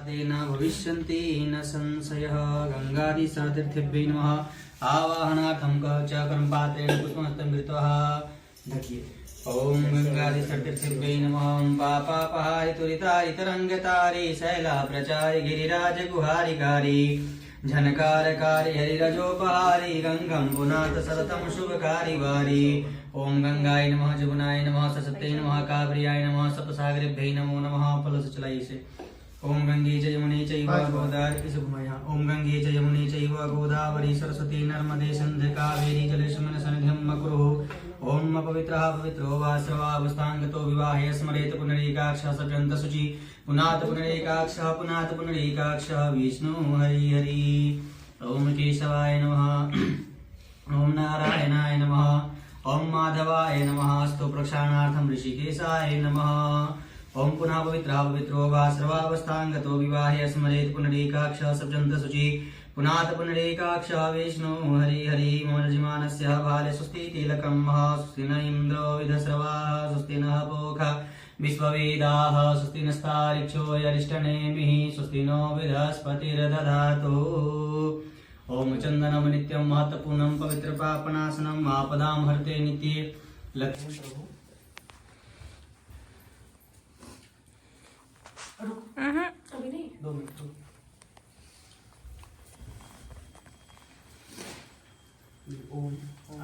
तेन भविष्यन्ति न संशयः। गंगादिसतीर्थेभ्यो नमः। आवाहनार्थं च कर्मपात्रेण पुष्पहस्तं कृत्वा ढकिए। ओम गंगादिसतीर्थेभ्यो नमः। पापापहाय तुरितारितरङ्गतारि शैलाप्रचारि गिरिराजगुहारिकारि झनकारकारि हरिरजोपहारि गंगं पुनाथ सततं शुभकारि वारि। ओम गंगाय नमः, जमुनाय नमः, सरस्वत्यै नमः, कावेर्याय नमः, सप्तसागरेभ्यै नमो नमः। फल से चलाइए से। ओम गंगे च यमुने चैव गोदावरी सुखमया। ओम गंगे च यमुने चैव गोदावरी सरस्वती नर्मदे सिन्धु कावेरी जलेस्मिन् सन्निधिं मकुरुः। ओम पवित्रः पवित्रो वा सर्वावस्थांगतो विवाहे स्मरेत पुनरेकाक्षः सप्तन्त शुचि पुनात पुनरेकाक्षः पुनात पुनरेकाक्षः विष्णु हरि हरि। ओम केशवाय नमः। ओम नारायणाय नमः। ओम माधवाय नमः। स्तु प्रक्षालनार्थं ऋषिकेशाय नमः। ओम पुनः पवित्रः पवित्रो वा सर्वावस्थांगतो विवाहे स्मरेत पुनरेकाक्षः सप्तन्त शुचि पुनात पुनरेकाक्षः विष्णु हरि हरि। मम यजमानस्य बाले स्वस्ति तिलकं स्वस्ति न इन्द्रो विधस्रवाः स्वस्ति नः पूषा विश्ववेदाः स्वस्ति नस्तारिक्षो यरिष्ठनेमिः स्वस्ति नो बृहस्पतिर्दधातु। ओम चंदनम नित्यं महत्वपूर्णं पवित्र पापनाशनं आपदां हरते नित्ये। लक्ष्मी प्रभु अभी नहीं 2 मिनट। ओम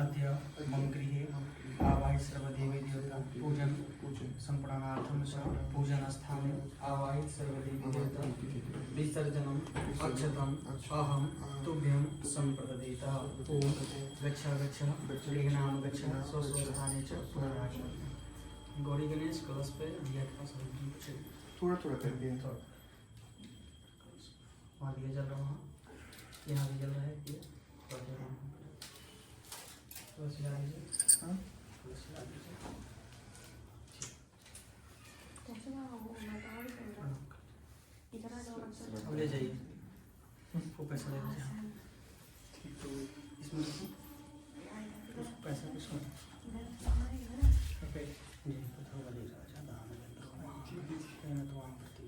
अद्य मम गृहे आवाहित सर्वदेवी देवता पूजन संप्रणार्थम च पूजनस्थाने आवाहित सर्वदेवी देवता विसर्जनम अक्षतम अहम तुभ्यं संप्रददेतः। ओम गच्छ गच्छ गृह्णाम गच्छ स्वस्वस्थाने च पुनरागमः। गौरी गणेश कलश पे दिया का सर्वजन कुछ थोड़ा थोड़ा करके वहाँ दिया जल रहा है, यहाँ भी जल रहा है। ये तुलसी ला लीजिए। हाँ तुलसी ला लीजिए। अब ले जाइए, वो पैसा ले लीजिए। इसमें पैसा किसमें जी पता वाली राजा दान तो आम प्रति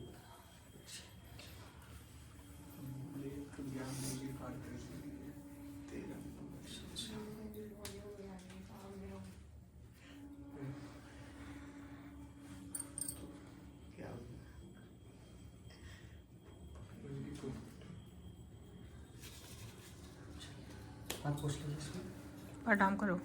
आप पूछ लीजिए इसमें प्रणाम करो।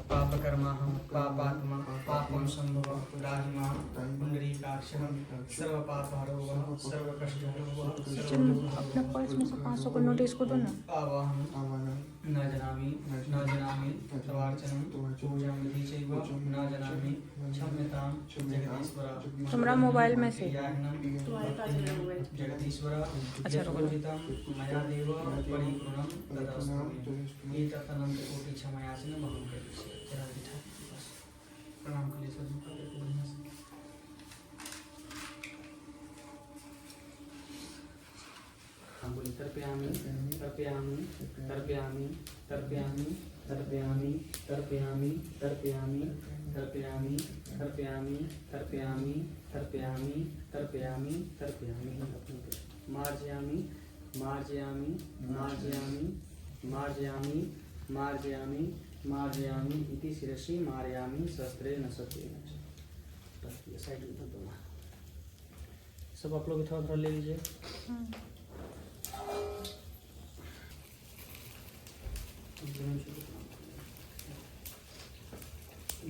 पापकर्माहं पापात्मा पापं संभव राहिमा पुंडरीकाक्षः सर्वपापहरो वः सर्वकष्टहरो वः अपने पर्स में से 500 का नोट इसको दो ना। आवाहं न जानामि तवार्चनं पूजां विधि चैव न जानामि क्षम्यतां जगदीश्वर। तुम्हारा मोबाइल में से जगदीश्वर अच्छा रुको। यथोचितं मया देव परिपूर्णं तदस्तु मे। एतदनन्तकोटि क्षमयाचन महं करिष्ये। जरा बिठा बस प्रणाम कर लिए सर बढ़िया से। हाँ बोलिए तर्पयामि तर्पयामि तर्पयामि तर्पयामि तर्पयामि तर्पयामि तर्पयामि तर्पयामि तर्पयामि तर्पयामि तर्पयामि तर्पयामि तर्पयामि मार्जयामि मार्जयामि मार्जयामि मार्जयामि मार्जयामि मार्जयामि इति शिरसि मारयामि शस्त्रेण सत्येन। साइड में दो सब आप लोग थोड़ा थोड़ा ले लीजिए।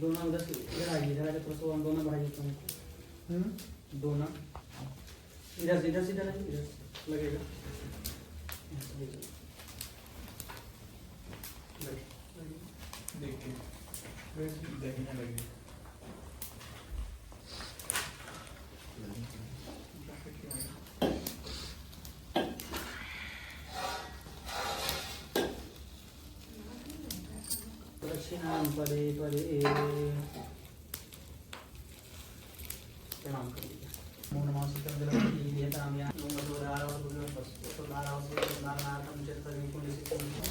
दोनों उधर से इधर आइए, इधर आके थोड़ा सा दोनों भाई तुमको दोनों इधर से इधर आइए, इधर लगेगा। देखिए देखने लगे पदे पदे प्रणाम कर लीजिए। नमो नमः शीतल जलपति देहताम या नमो भगवदारा वसुदारा वसुदारनाथम चित्तरि पुण्यसिद्धि।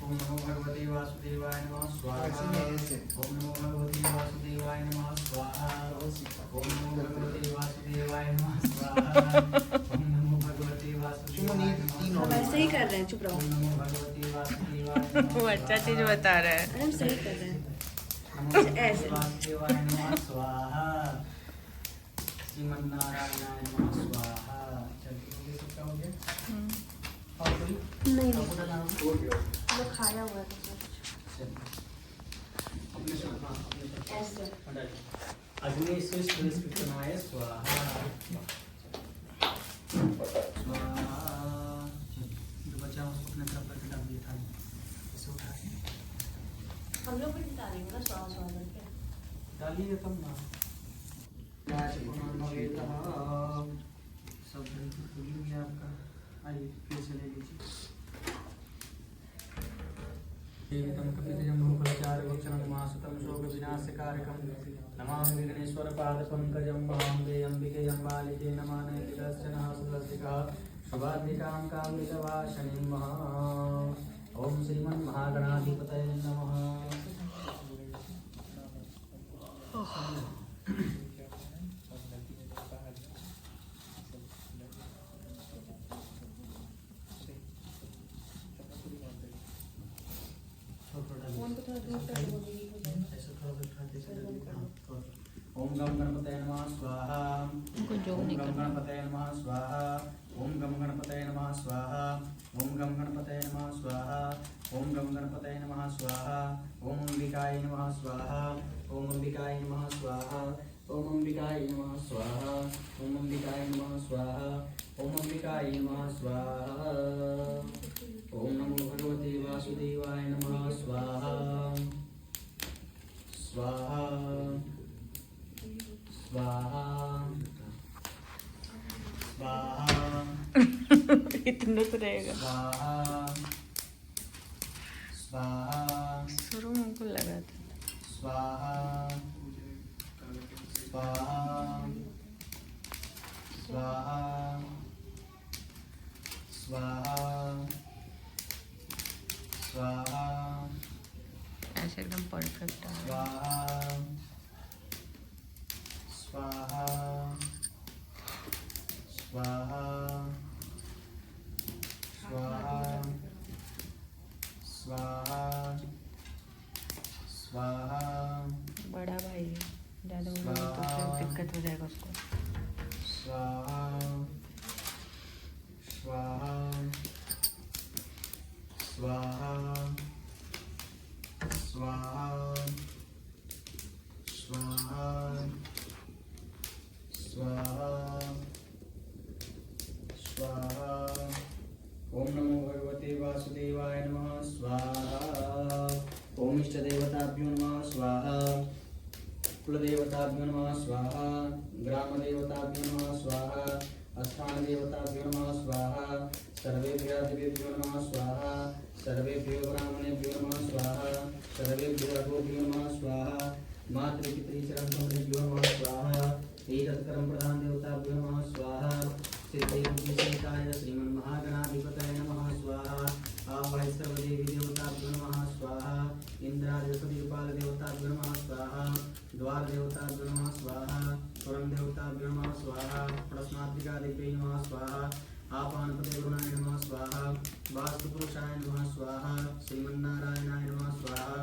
ओम नमो भगवते वासुदेवाय नमः स्वाहा। ओम नमो भगवते वासुदेवाय नमः स्वाहा। ओम नमो भगवते वासुदेवाय नमः स्वाहा। ओम नमो भगवते वासुदेवाय नमः स्वाहा। वैसे ही कर रहे हैं, चुप रहो। ओम नमो भगवते वासुदेवाय नमः वो अच्छा चीज बता रहा है। अरे हम सही कर रहे हैं। नमो भगवते वासुदेवाय नमः स्वाहा। श्रीमन्नारायणाय नमः स्वाहा। चलिए ये सब क्या हो गया? और कोई नहीं आपको डालना हो गया। वो खाया हुआ है तो सब। अपने से हाँ अपने से ऐसे हटाइए। अग्नि से कृष्णाय स्वाहा। स्वाहा। जो बचा उसको अपने तरफ करके डाल दिया था। इसे उठा के हम लोग भी डालेंगे ना स्वाद स्वाद करके। डालिए तब ना। सब खुली आपका। आइए फिर से ले लीजिए। तम कपितजं बहुफलचार वक्षणं मासुतं शोक विनाशकारकं नमामि विघ्नेश्वर पाद पंकजं महाम्बे अंबिके अम्बालिके नमामि दर्शना सुदर्शिका शुभाद्रिकां कामितवासिनीं महा। ओम श्रीमन्महागणाधिपतये नमः। ओम गम गणपतये नमः स्वाहा। उनको जो ओम नहीं गम करना। गणपतये नमः स्वाहा। ओम गम गणपतये नमः स्वाहा। ओम गम गणपतये नमः स्वाहा। ओम गम गणपतये नमः स्वाहा। ओम अंबिकाय नमः स्वाहा। ओम अंबिकाय नमः स्वाहा। ओम अंबिकाय नमः स्वाहा। ओम अंबिकाय नमः स्वाहा। ओम अंबिकाय नमः स्वाहा। ओम नमो भगवते वासुदेवाय नमः स्वाहा। स्वाहा स्वाहा स्वाहा इतना तो रहेगा। स्वाहा स्वाहा शुरू में हमको लगा था। स्वाहा स्वाहा स्वाहा स्वाहा स्वाहा ऐसे एकदम परफेक्ट आ रहा स्वाहा स्वाहा स्वाहा स्वाहा स्वाहा स्वाहा। है। बड़ा भाई है, ज़्यादा बोलोगे तो फिर दिक्कत हो जाएगा उसको। स्वाहा स्वाहा स्वाहा स्वाहा स्वाहा स्वाहा स्वाहा। ओम नमो भगवते वासुदेवाय नमः स्वाहा। ओम इष्ट देवताभ्यो नमः स्वाहा। कुलदेवताभ्यो नमः स्वाहा। ग्राम देवताभ्यो नमः स्वाहा। स्थान देवताभ्यो नमः स्वाहा। सर्वेभ्यो देवेभ्यो नमः स्वाहा। सर्वेभ्यो ब्राह्मणेभ्यो नमः स्वाहा। सर्वेभ्यो रघुभ्यो नमः स्वाहा। मातृपितृचरणभ्यो नमः स्वाहा। एतत्कर्म प्रधान देवताभ्यो नमः स्वाहा। सिद्धेन्द्रकाय श्रीमन्महागणाधिपतये नमः स्वाहा। आवाहि सर्वदेवी देवताभ्यो नमः स्वाहा। इंद्रादिपतिपाल देवताभ्यो नमः स्वाहा। द्वार देवताभ्यो नमः स्वाहा। स्वरं देवताभ्यो नमः स्वाहा। प्रश्नात्मिकादिभ्यो नमः स्वाहा। आपानपते गुरुणाय नमः स्वाहा। वास्तुपुरुषाय नमः स्वाहा। श्रीमन्नारायणाय नमः स्वाहा।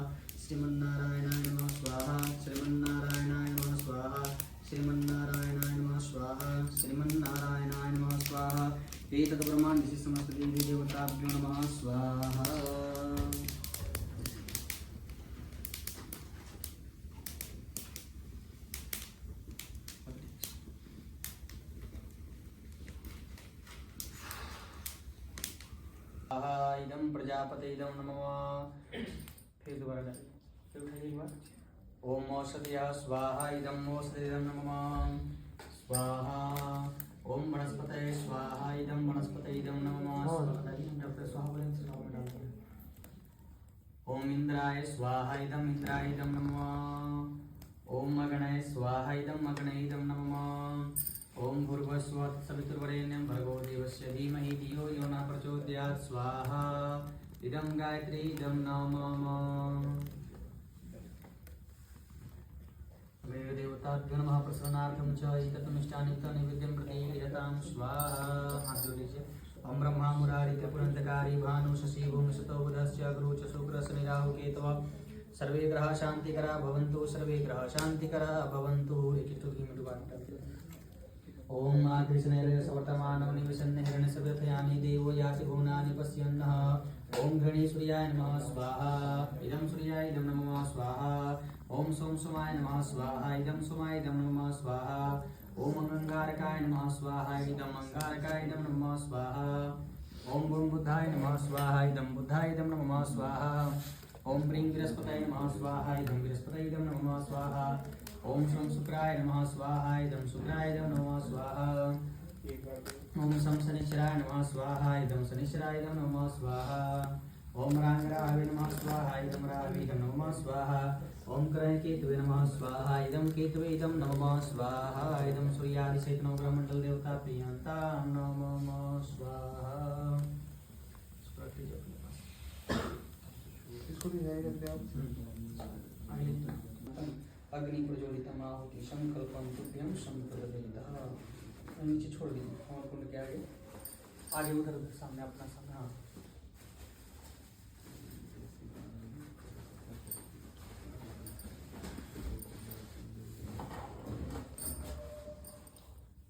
श्रीमन्नारायणाय नमः स्वाहा। श्रीमन्नारायणाय नमः स्वाहा। श्रीमन्नारायणाय नमः स्वाहा। श्रीमन्नारायणाय नमः स्वाहा। एतत् ब्रह्माण्डस्य समस्त देवी देवताभ्यो नमः स्वाहा। इदं प्रजापते इदं नमः। फिर दोबारा डालिए, फिर उठाइए एक बार। ओम औषधयः स्वाहा। इदं औषधयः नमः स्वाहा। ओम वनस्पतये स्वाहा। इदं वनस्पतये इदं नमः स्वाहा। डालिए, हम डॉक्टर स्वाहा बोलेंगे तो स्वाहा में डाल देंगे। ओम इंद्राय स्वाहा इदम इंद्राय इदम नमः। ओम अगणय स्वाहा इदम अगणय इदम नमः। ओम भूर्भुवस्सुवः तत्सवितुर्वरेण्यं भर्गो देवस्य धीमहि धियो यो न प्रचोदयात् स्वाहा इदं गायत्री इदं नमः। देवताभ्यो नमः प्रसन्नार्थं च एतत्मिष्टान्युक्तं नैवेद्यं प्रतीयतां स्वाहा। हाथ जोड़ लीजिए। ओम ब्रह्मा मुरारी त्रिपुरंतकारी भानु शशि भूमिसुतो बुधस्य गुरु च शुक्र शनि राहु केतवः सर्वे ग्रह शांतिकरा भवन्तु सर्वे ग्रह शांतिकरा भवन्तु। ओम कृष्णेरसवर्तमानं निवसन् हिरण्यसव्यथयानि देवो याति भुवनानि पश्यन्नः। ओम घृणे सूर्याय नमः स्वाहा इदं सूर्याय इदं नमः स्वाहा। ओम सोम सोमाय नमः स्वाहा इदं सोमाय इदं नमः स्वाहा। ओम अंगारकाय नमः स्वाहा इदं अंगारकाय इदं नमः स्वाहा। ओम गुं बुद्धाय नमः स्वाहा इदं बुद्धाय इदं नमः स्वाहा। ओम ब्रीं बृहस्पतये नमः स्वाहा इदं बृहस्पतये इदं नमः स्वाहा। ओम शं शुक्राय नमः स्वाहा इदं शुक्राय इदं नमः स्वाहा। ओम शं शनिश्चराय नमः स्वाहा इदं शनिश्चराय इदं नमः स्वाहा। ओम रांगरावे नमः स्वाहा इदं रावे इदं नमः स्वाहा। ओम क्रय केतवे नमः स्वाहा इदं केतवे इदं नमः स्वाहा। इदं सूर्यादि सहित नवग्रहमंडल देवता प्रियंता नमः स्वाहा। अग्नि प्रज्वलितम् आहुति संकल्पम तुभ्यं संप्रदयितः। नीचे छोड़ दीजिए और कुंड के आगे आगे उधर सामने अपना सामने। हाँ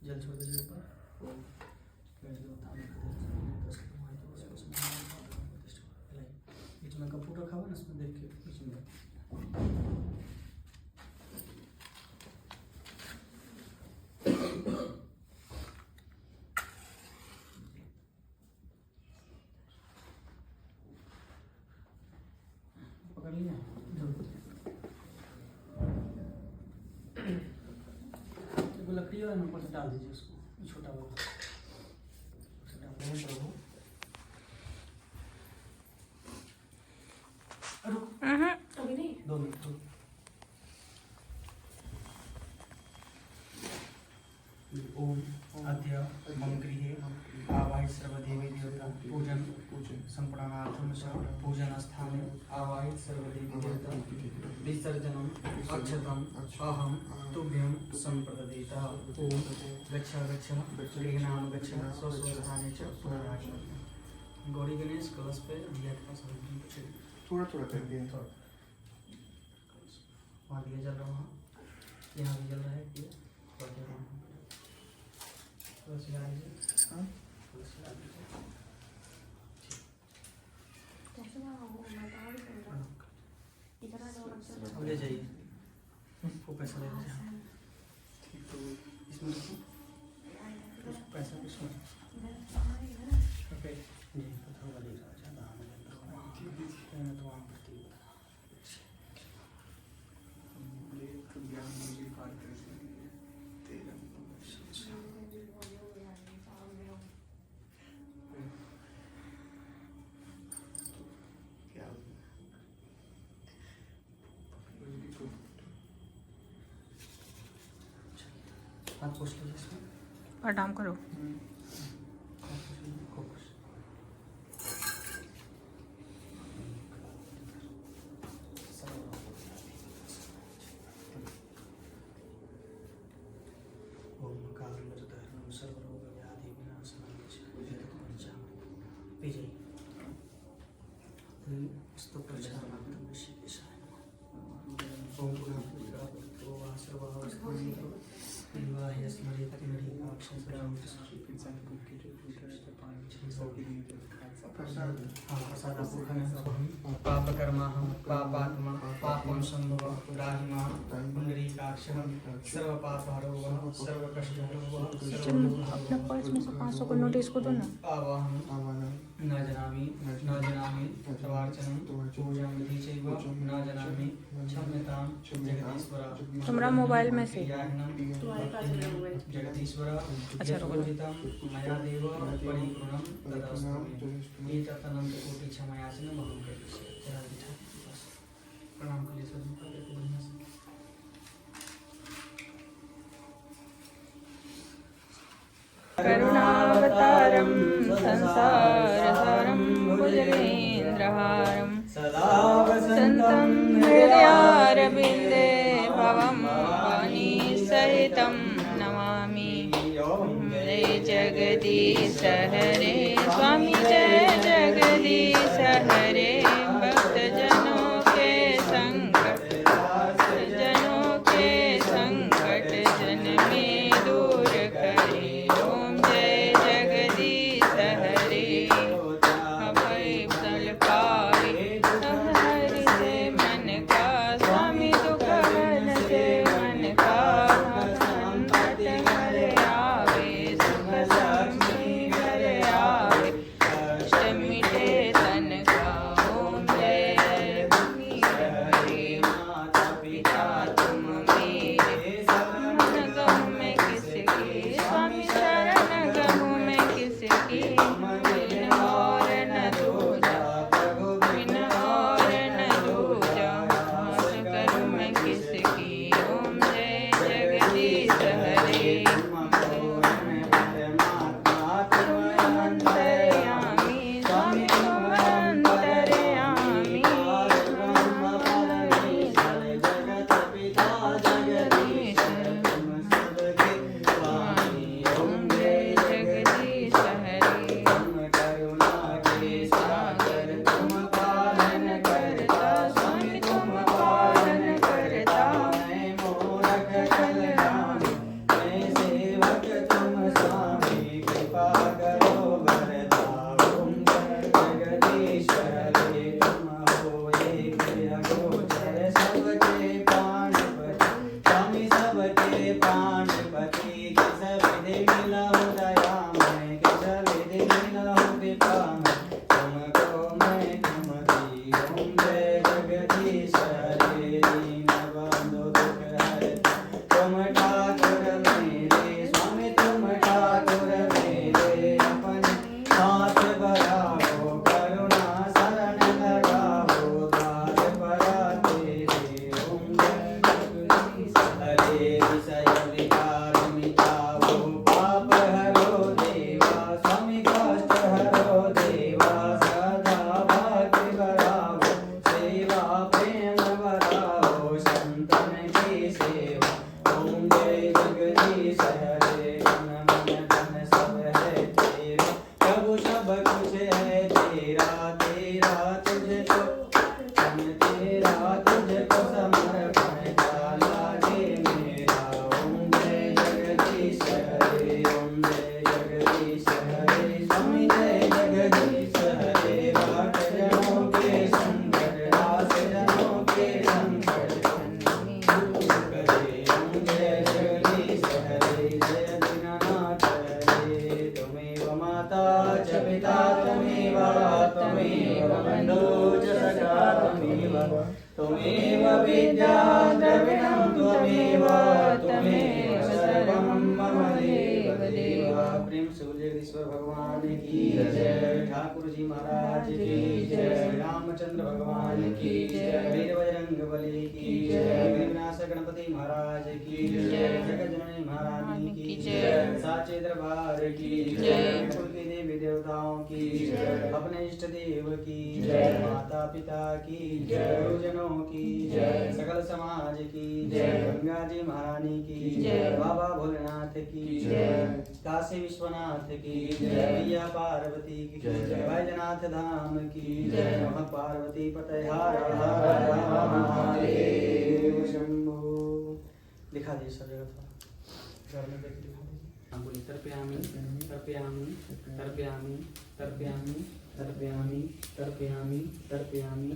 जल छोड़ दीजिए ऊपर। बीच में कपूर रखा हुआ ना उसमें देखिए बीच में। पकड़ लिया वो लकड़ी वाला ऊपर से डाल दीजिए उसको छोटा वाला प्रभु। अभी नहीं 2 मिनट। ओम अद्य मम गृहे आवाहि सर्वदेवी देवता पूजन संप्रणार्थम च पूजन स्थाने आवाहि सर्वदेवी देवता विसर्जनम अक्षतम अहम तुभ्यं संप्रदयितः। ओम गच्छ गच्छ गृह्णाम गच्छ स्वस्वस्थाने च पुनरागमः। गौरी गणेश कलश पे दिया का सर्वजन थोड़ा थोड़ा कर दिया। वहाँ दिया जल रहा है, यहाँ भी जल रहा है। तुलसी ला लीजिए। हाँ तुलसी ला लीजिए। अब ले जाइए वो पैसा ले लीजिए। इसमें पैसा इसमें ओके जी पत्थर वाली ज़्यादा हमें तो वहाँ प्रति हाथ पोछ लीजिए इसमें। प्रणाम करो। पापकर्माहं पापात्मा पापं संभव राहिमा पुंडरीकाक्षः सर्वपापहरो वः सर्वकष्टहरो वः अपना पर्स में से 500 को नोट इसको दो ना। आवाहनं न जानामि तवार्चनं पूजां विधि चैव न जानामि क्षम्यतां जगदीश्वर। तुम्हारा मोबाइल में से जगदीश्वर अच्छा, रुको। यत्पूजितं मया देव परिपूर्णं तदस्तु मे। एतत् अनन्तकोटिक्षमयाचनं महं करिष्ये। प्रणाम करिए सर जी पहले तो बढ़िया से। करुणावतारं संसारसारं भुजगेन्द्रहारं सदा वसन्तं हृदयारविन्दे भवं वाणीसहितं नमामि। जय जगदीश हरे स्वामी जय जगदीश हरे भक्तजनों के संकट जन में दूर करे। ओम जय जगदीश हरे अभय फल पावे सब हरि से मन का स्वामी दुख हर से मन का संकट हर आवे सुख शांति घर आवे कष्ट मिटे तन का। ओम जय भूमि हरे माता पिता तुम मेरे शरण गहूँ मैं किसकी स्वामी शरण गहूँ मैं किसकी बिन और न दूजा बिन और न दूजा आस करूँ मैं किसकी। ओम जय जगदीश हरे अंतर्यामी स्वामी तुम अंतर्यामी ओम जय जगदीश हरे सागर तुम पालन करता स्वामी तुम पालन करता तुम ठाकुर मेरे स्वामी तुम ठाकुर मेरे अपने हाथ बढ़ाओ करुणा शरण लगाओ दास परा तेरे। ओम जय जगदीश हरे विषय विकार मिटाओ पाप हरो देवा स्वामी कष्ट हरो देवा सदा भक्ति बढ़ाओ सेवा प्रेम बढ़ाओ संतन की सेवा। ओम जय जगदीश हरे मन मन धन सब है तेरा प्रभु सब कुछ है तेरा तेरा तुझको धन तेरा तुझको समर्पण का लागे मेरा। ओम जय जगदीश हरे ओम जय जगदीश हरे स्वामी जय जगदीश हरे बाट जनों के संकट दास जनों के संकट करे। ओम जय जगदीश हरे जय दीनानाथ हरे त्वमेव माता च पिता त्वमेव बन्धो च सखा त्वमेव विद्या द्रविणं त्वमेव सर्वं मम देव देव। प्रेम से बोलिए जगदीश्वर भगवान की जय ठाकुर जी महाराज की जय श्री रामचंद्र भगवान की जय वीर बजरंग बली की जय विनाश गणपति महाराज की जय जगत जननी महारानी की जय साचे दरबार की जय कुल की देवी देवताओं की जय अपने इष्ट देव की जय माता पिता की जय गुरुजनों की जय सकल समाज की जय गंगा जी महारानी की जय बाबा भोलेनाथ की जय काशी विश्वनाथ की जय मैया पार्वती की जय बैजनाथ धाम की जय नमः पार्वती पतये हर हर महादेव शंभो। दिखा दिए सब जगह थोड़ा घर में देख दिखा दीजिए। हाँ बोलिए तर्पयामि तर्पयामि तर्पयामि तर्पयामि तर्पयामि तर्पयामि तर्पयामि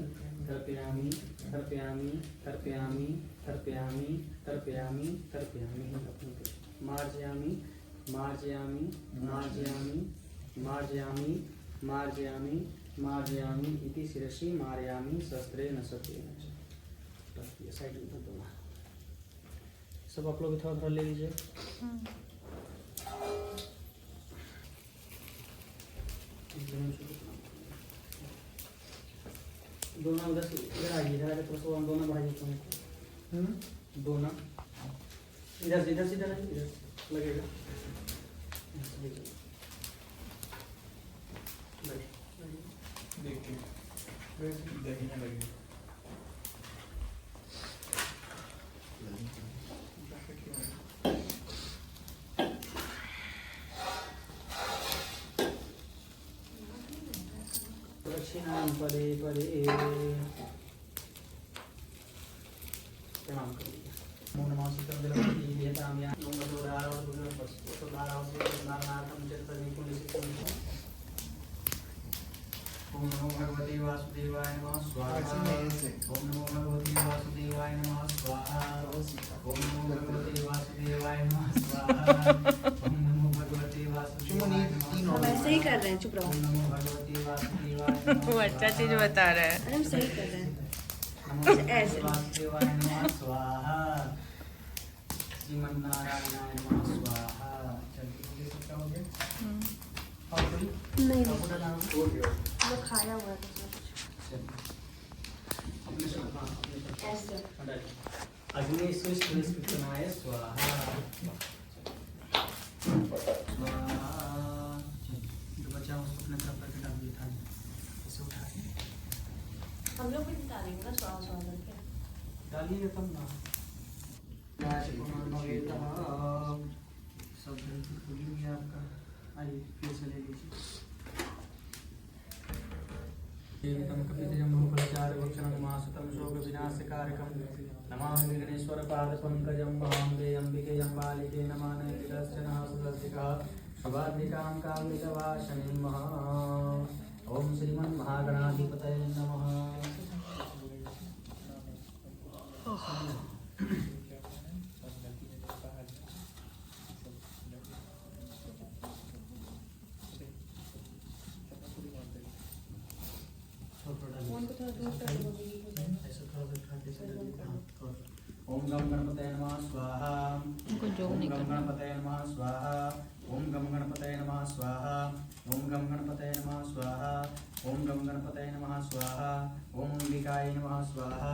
तर्पयामि तर्पयामि तर्पयामि तर्पयामि तर्पयामि तर्पयामि मार्जयामि मार्जयामि मार्जयामि मार्जयामि मार्जयामि मार्जयामि इति शिरसि मारयामि शस्त्रेण सत्येन। साइड में धर दो। सब आप लोग थोड़ा थोड़ा ले लीजिए। दोनों उधर से इधर आइए, इधर आके थोड़ा सा हम दोनों बढ़ाइए तुमको। दोनों इधर से इधर इधर लगेगा। देखिए देखने लगे दक्षिणां पदे पदे प्रणाम करिए। नमो नमः सीतांजलि देहतां या नमो दोरारो दुर्गो दोरारो से नारायणं चित्तनि पुण्यसिद्धं। ओम नमो भगवते वासुदेवाय नमः स्वाहा। ओम नमो भगवते वासुदेवाय नमः स्वाहा। ओम नमो भगवते वासुदेवाय नमः स्वाहा। ओम नमो भगवते वासुदेवाय नमः स्वाहा। हम ऐसे ही कर रहे हैं, चुप रहो। ओम नमो भगवते वासुदेवाय नमः वो अच्छा चीज बता रहा है। अरे हम सही कर रहे हैं। नमो भगवते वासुदेवाय नमः स्वाहा। श्रीमन्नारायणाय नमः स्वाहा। चलिए सबका हो गया। और कोई नहीं आपका नाम हो गया। वो खाया हुआ था सब। अपने से हाँ अपने से ऐसे अग्नि सुष्टुनाय स्वाहा। स्वाहा। जो बचा उसको अपने तरफ करके डाल दिया था, इसे उठा के हम लोग भी निकालेंगे ना स्वाहा स्वाहा करके। डालिएगा तब ना। सब जल्दी खोलिए आपका। आइए फिर से ले लीजिए। देवितं कपितजम्बुफलचार वक्षणं मासुतं शोकविनाशकारकं नमामि गणेश्वरपादपङ्कजं महाम्बे अम्बिके अम्बालिके नमानयतिकश्चन सुदर्शिकः शुभाद्रिकां कामितवासनीं महा। ॐ श्रीमन्महागणाधिपतये नमः। फोन को थोड़ा दूर कर दो। ओम गम गणपतये नमः स्वाहा। उनको जोग ओम नहीं गम करना। गणपतये नमः स्वाहा। ओम गम गणपतये नमः स्वाहा। ओम गम गणपतये नमः स्वाहा। ओम गम गणपतये नमः स्वाहा। ओम अंबिकाय नमः स्वाहा।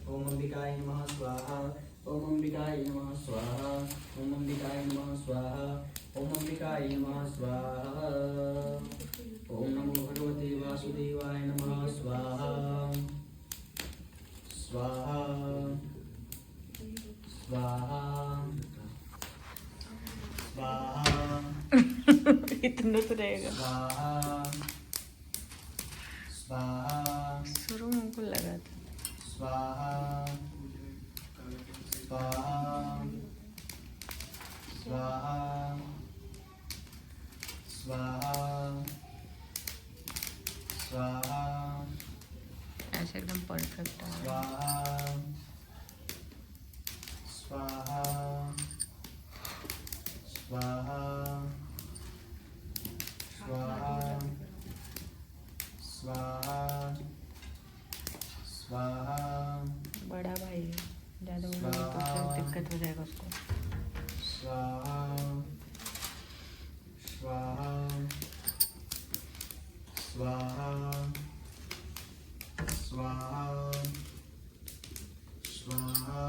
ओम अंबिकाय नमः स्वाहा। ओम अंबिकाय नमः स्वाहा। ओम अंबिकाय नमः स्वाहा। ओम अंबिकाय नमः स्वाहा। ओम नमो भगवते वासुदेवाय नमः स्वाहा। स्वाहा स्वाहा स्वाहा इतना तो रहेगा। स्वाहा स्वाहा शुरू में उनको लगा था। स्वाहा स्वाहा स्वाहा स्वाहा स्वाहा ऐसे एकदम परफेक्ट है। स्वाहा स्वाहा स्वाहा स्वाहा स्वाहा स्वाहा बड़ा भाई है, ज़्यादा बोलोगे तो फिर दिक्कत हो जाएगा उसको। स्वाहा स्वाहा स्वाहा स्वाहा स्वाहा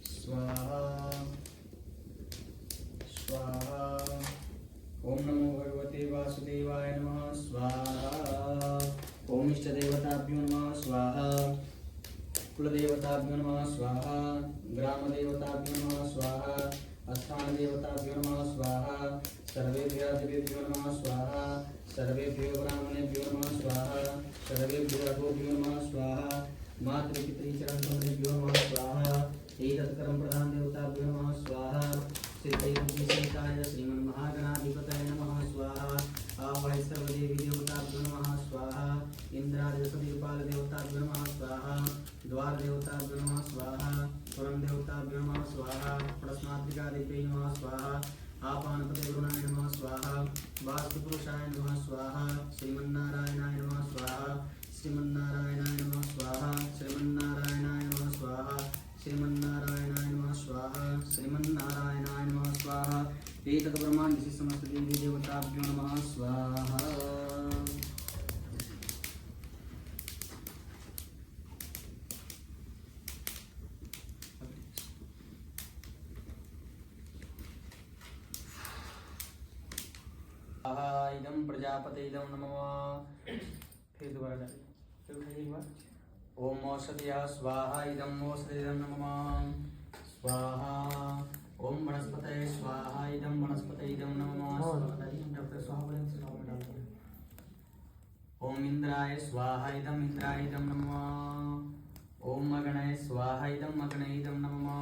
स्वाहा स्वाहा। ओम नमो भगवते वासुदेवाय नमः स्वाहा। ओम इष्टदेवताभ्यो नमः स्वाहा। कुलदेवताभ्यो नमः स्वाहा। ग्रामदेवताभ्यो नमः स्वाहा। स्थानदेवताभ्यो नमः स्वाहा। सर्वेभ्यः देवेभ्यो नमः स्वाहा। सर्वेभ्यो ब्राह्मणेभ्यो नमः स्वाहा। सर्वेभ्यो रघुभ्यो नमः स्वाहा। मातृपितृचरणकमलेभ्यो नमः स्वाहा। एतत्कर्म प्रधान देवताभ्यो नमः स्वाहा। श्रीदैवज्ञसेविताय श्रीमन्महागणाधिपतये नमः स्वाहा। आवाहि सर्वदेवी देवताभ्यो नमः स्वाहा। इन्द्रादिसदिपालदेवताभ्यो नमः स्वाहा। द्वारदेवताभ्यो नमः स्वाहा। पुरंदेवताभ्यो नमः स्वाहा। प्रश्नात्रिकादेव्यै नमः स्वाहा। आपानपते गुरुणाय नमः स्वाहा। वास्तुपुरुषाय नमः स्वाहा। श्रीमन्नारायणाय नमः स्वाहा। श्रीमन्नारायणाय नमः स्वाहा। श्रीमन्नारायणाय नमः स्वाहा। श्रीमन्नारायणाय नमः स्वाहा। श्रीमन्नारायणाय नमः स्वाहा। एतत् ब्रह्माण्डस्य समस्त देवी देवताभ्यो नमः स्वाहा। स्वाहा इदं प्रजापते इदं नमः। फिर दोबारा डालिए, फिर उठाइए एक बार। ओम औषधयः स्वाहा इदं औषधयः नमः स्वाहा। ओम वनस्पतये स्वाहा इदं वनस्पतये इदं नमः स्वाहा। डालिए, डॉक्टर स्वाहा बोलेंगे, स्वाहा में डालते हैं। ओम इंद्राय स्वाहा इदं इंद्राय इदं नमः। ओम अगणय स्वाहा इदं अगणय इदं नमः।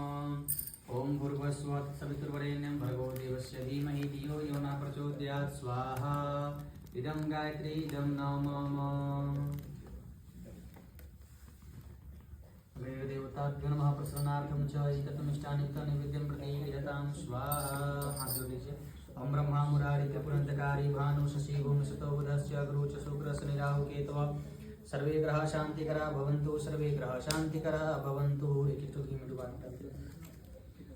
ओम भूर्भुवस्सुः तत्सवितुर्वरेण्यं भर्गो देवस्य धीमहि धियो यो न प्रचोदयात् स्वाहा इदं गायत्री इदं नमः। देवताभ्यो नमः प्रसन्नार्थं च एतत्मिष्टान्युक्तं नैवेद्यं प्रतिगृह्यतां स्वाहा। हाथ जोड़ लीजिए। ओम ब्रह्मा मुरारी त्रिपुरंतकारी भानु शशि भूमिसुतो बुधस्य गुरु च शुक्र शनि राहु केतवः सर्वे ग्रह शांतिकरा भवन्तु सर्वे ग्रह शांतिकरा भवन्तु। एक एक चुटकी में डुबा डालते हैं।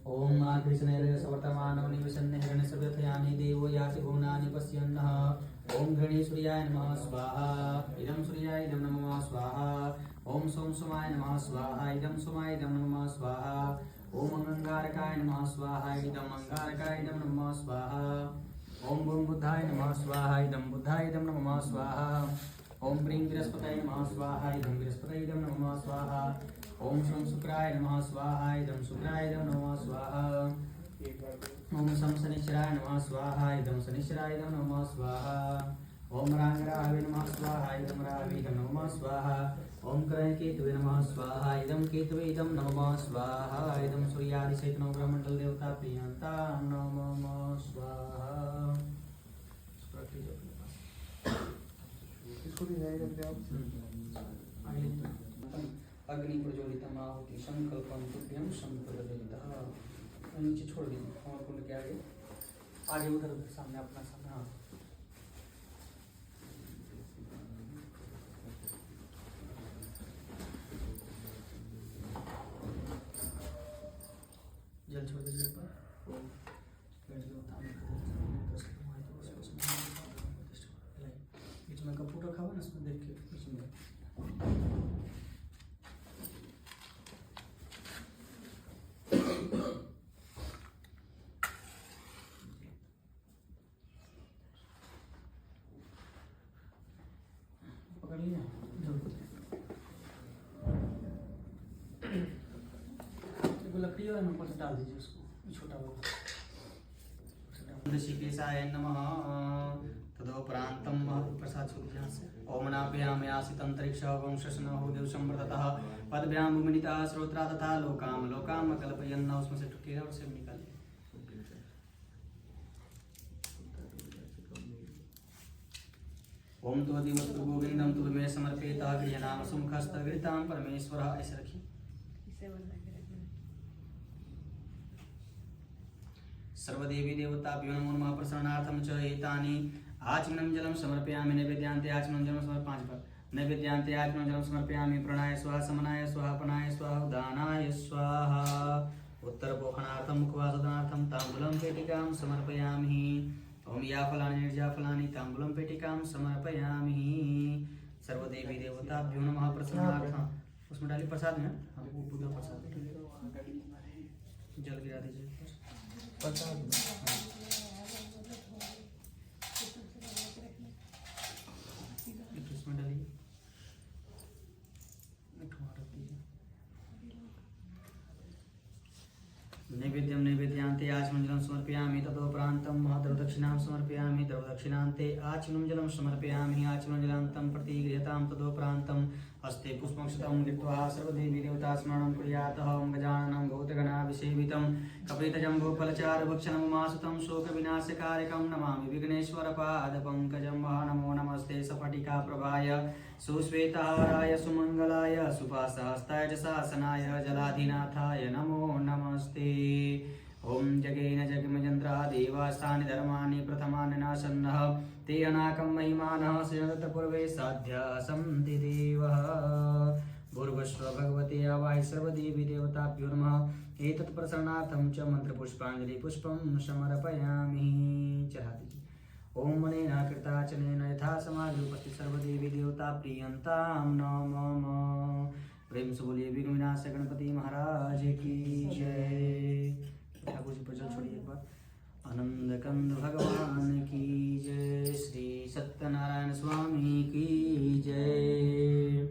ओम कृष्णेर सवर्तमानो निवसन्ने हिरण्यसर्वथयानि देवो याति भुवनानि पश्यन्नः। ओम घृणी सूर्याय नमः स्वाहा इदं सूर्याय इदं नमः स्वाहा। ओम सोम सोमाय नमः स्वाहा इदं सोमाय इदं नमः स्वाहा। ओम अंगारकाय नमः स्वाहा इदं अंगारकाय इदं नमः स्वाहा। ओम भूम बुद्धाय नमः स्वाहा इदं बुद्धाय इदं नमः स्वाहा। ओम ब्रीं बृहस्पतये नमः स्वाहा इदं बृहस्पतये इदं नमः स्वाहा। ओम शं शुक्राय नमः स्वाहा इदं शुक्राय इदं नमः स्वाहा। ओम शं शनिश्चराय नमः स्वाहा इदं शनिश्चराय इदं नमः स्वाहा। ओम रांगरावे नमः स्वाहा इदं रावे इदं नमः स्वाहा। ओम केतवे नमः स्वाहा इदं केतवे इदं नमः स्वाहा। इदं सूर्यादिसहित नवग्रहमंडल देवता प्रियंता नमः स्वाहा। अग्नि प्रज्वलितम् आहुति संकल्पम तुभ्यं संप्रज्वलितः। नीचे छोड़ दीजिए और कुंड के आगे आगे उधर उधर सामने अपना सामने। हाँ जल छोड़ दीजिए ऊपर। बीच में कपूर रखा हुआ ना, उसमें देख के बीच में पकड़ लिया। लकड़ी और ऊपर से डाल दीजिए उसको, छोटा वाला। ऋषिकेशाय नमः तदोपरांतम प्रसाद सूर्य से। ओम नाभ्याम आसित अंतरिक्ष ओम शशनो देव संवर्धतः पदभ्याम भूमिनिता श्रोत्रा तथा लोकाम लोकाम कल्पयन्न। उसमें से टुकेगा और से निकालिए। ओम तो दिवस गोविंदम तुमे समर्पिता गृहनाम सुमुखस्तगृताम परमेश्वर। ऐसे रखिए। सर्वदेवी देवताभ्यो नमो नमः प्रसन्नार्थं च एतानि आचमनं जलं समर्पयामि। नैवेद्यान्ते आचमनं जलं समर्पयामि। 5 बार नैवेद्यान्ते आचमनं जलं समर्पयामि। प्रणाय स्वाहा समनाय स्वाहा पनाय स्वाहा उदानाय स्वाहा। उत्तरपोषणार्थं मुखवासदानार्थं ताम्बूलं पेटिकां समर्पयामि। ओम या फलानि निर्जा फलानि ताम्बूलं पेटिकां समर्पयामि। सर्वदेवी देवताभ्यो नमः प्रसन्नार्थं। उसमें डालिए प्रसाद में। हाँ वो पूरा प्रसाद जल गिरा दीजिए प्रसाद में। इसमें डालिए। नैवेद्यं नैवेद्यान्ते आचमनं जलं समर्पयामि। तदोपरान्तं द्रवदक्षिणां समर्पयामि। द्रवदक्षिणान्ते आचमनं जलं समर्पयामि। आचमनं जलान्तं प्रतिगृह्यतां। तदोपरान्तं हस्ते पुष्पक्षतं गृहीत्वा सर्वदेवी देवता स्मरणं कुर्यात्। ओम गजाननं भूतगणाभिसेवितं कपितजम्बूफलचारुभक्षणं उमासुतं शोकविनाशकारकं नमामि विघ्नेश्वरपादपङ्कजं। नमो नमस्ते स्फटिकाप्रभाय सुश्वेतहाराय सुमङ्गलाय सुपाशहस्ताय च शासनाय जलाधिनाथाय नमो नमस्ते। ओम जगेन जगमजन्त्रा देवास्तानि धर्माणि प्रथमानि नाशन्नः ते अनाकं महिमानः सृजत पूर्वे साध्या सन्ति देवः। भूर्भुवस्सुः भगवते आवाहि सर्वदेवी देवताभ्यो नमः। एतत् प्रसन्नार्थं च मंत्रपुष्पाञ्जलि पुष्पं समर्पयामि। चढ़ा दीजिए। ओम मनेन कृताचनेन यथा समाधि उपस्थित सर्वदेवी देवता प्रियंतां नमः। प्रेम से बोलिए विघ्न विनाशक गणपति महाराज की जय। ठाकुर जी पर जल छोड़िए एक बार। आनंद कंद भगवान की जय। श्री सत्यनारायण स्वामी की जय।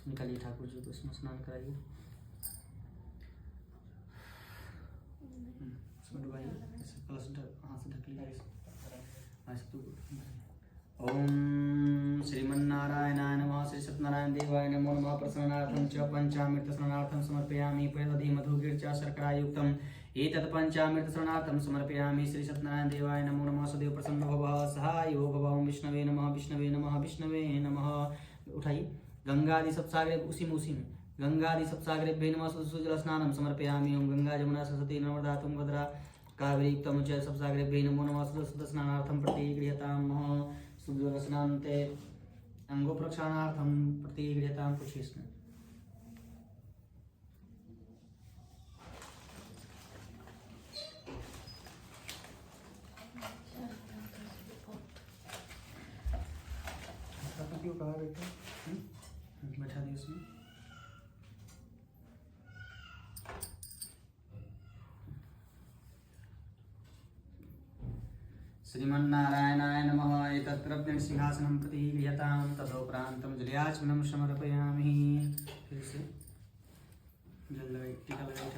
निकालिए ठाकुर जी को इसमें स्नान कराइए। इसमें डुबाइए, कलश हाथ से ढक लीजिए। ओम श्रीमन्नारायणाय नमः। श्री सत्यनारायण देवाय नमो नमः। प्रसन्नार्थं च पंचामृत स्नानार्थं समर्पयामि। पयदधि मधुगिर्चा शर्करायुक्तम् एतत् पंचामृत स्नानार्थं समर्पयामि। श्री सत्यनारायण देवाय नमो नमः। सदैव प्रसन्न भवः सहायो भवः। ओम विष्णवे नमः, विष्णवे नमः, विष्णवे नमः। उठाइए। गंगादि सप्तसागरे उसी में गंगादि सप्तसागरेभ्यो नमः। सुजल स्नानं समर्पयामि। ओम गंगा जमुना सरस्वती नर्मदा तुंगभद्रा कावेरी युक्तम च सप्तसागरेभ्यो नमो नमः। सुजल स्नानार्थं प्रतिगृह्यताम्। सुजल स्नान्ते अंगो प्रक्षालनार्थं प्रतिगृह्यताम्। पूछिए इसमें। क्यों कहा बेटा? बैठा दी उसमें। श्रीमन्नारायणाय नमः। एतत् सिंहासनं प्रति गृह्यतां। तदोपरान्तं जलयाचमनं समर्पयामि। फिर से जल लगाई, टीका लगाई।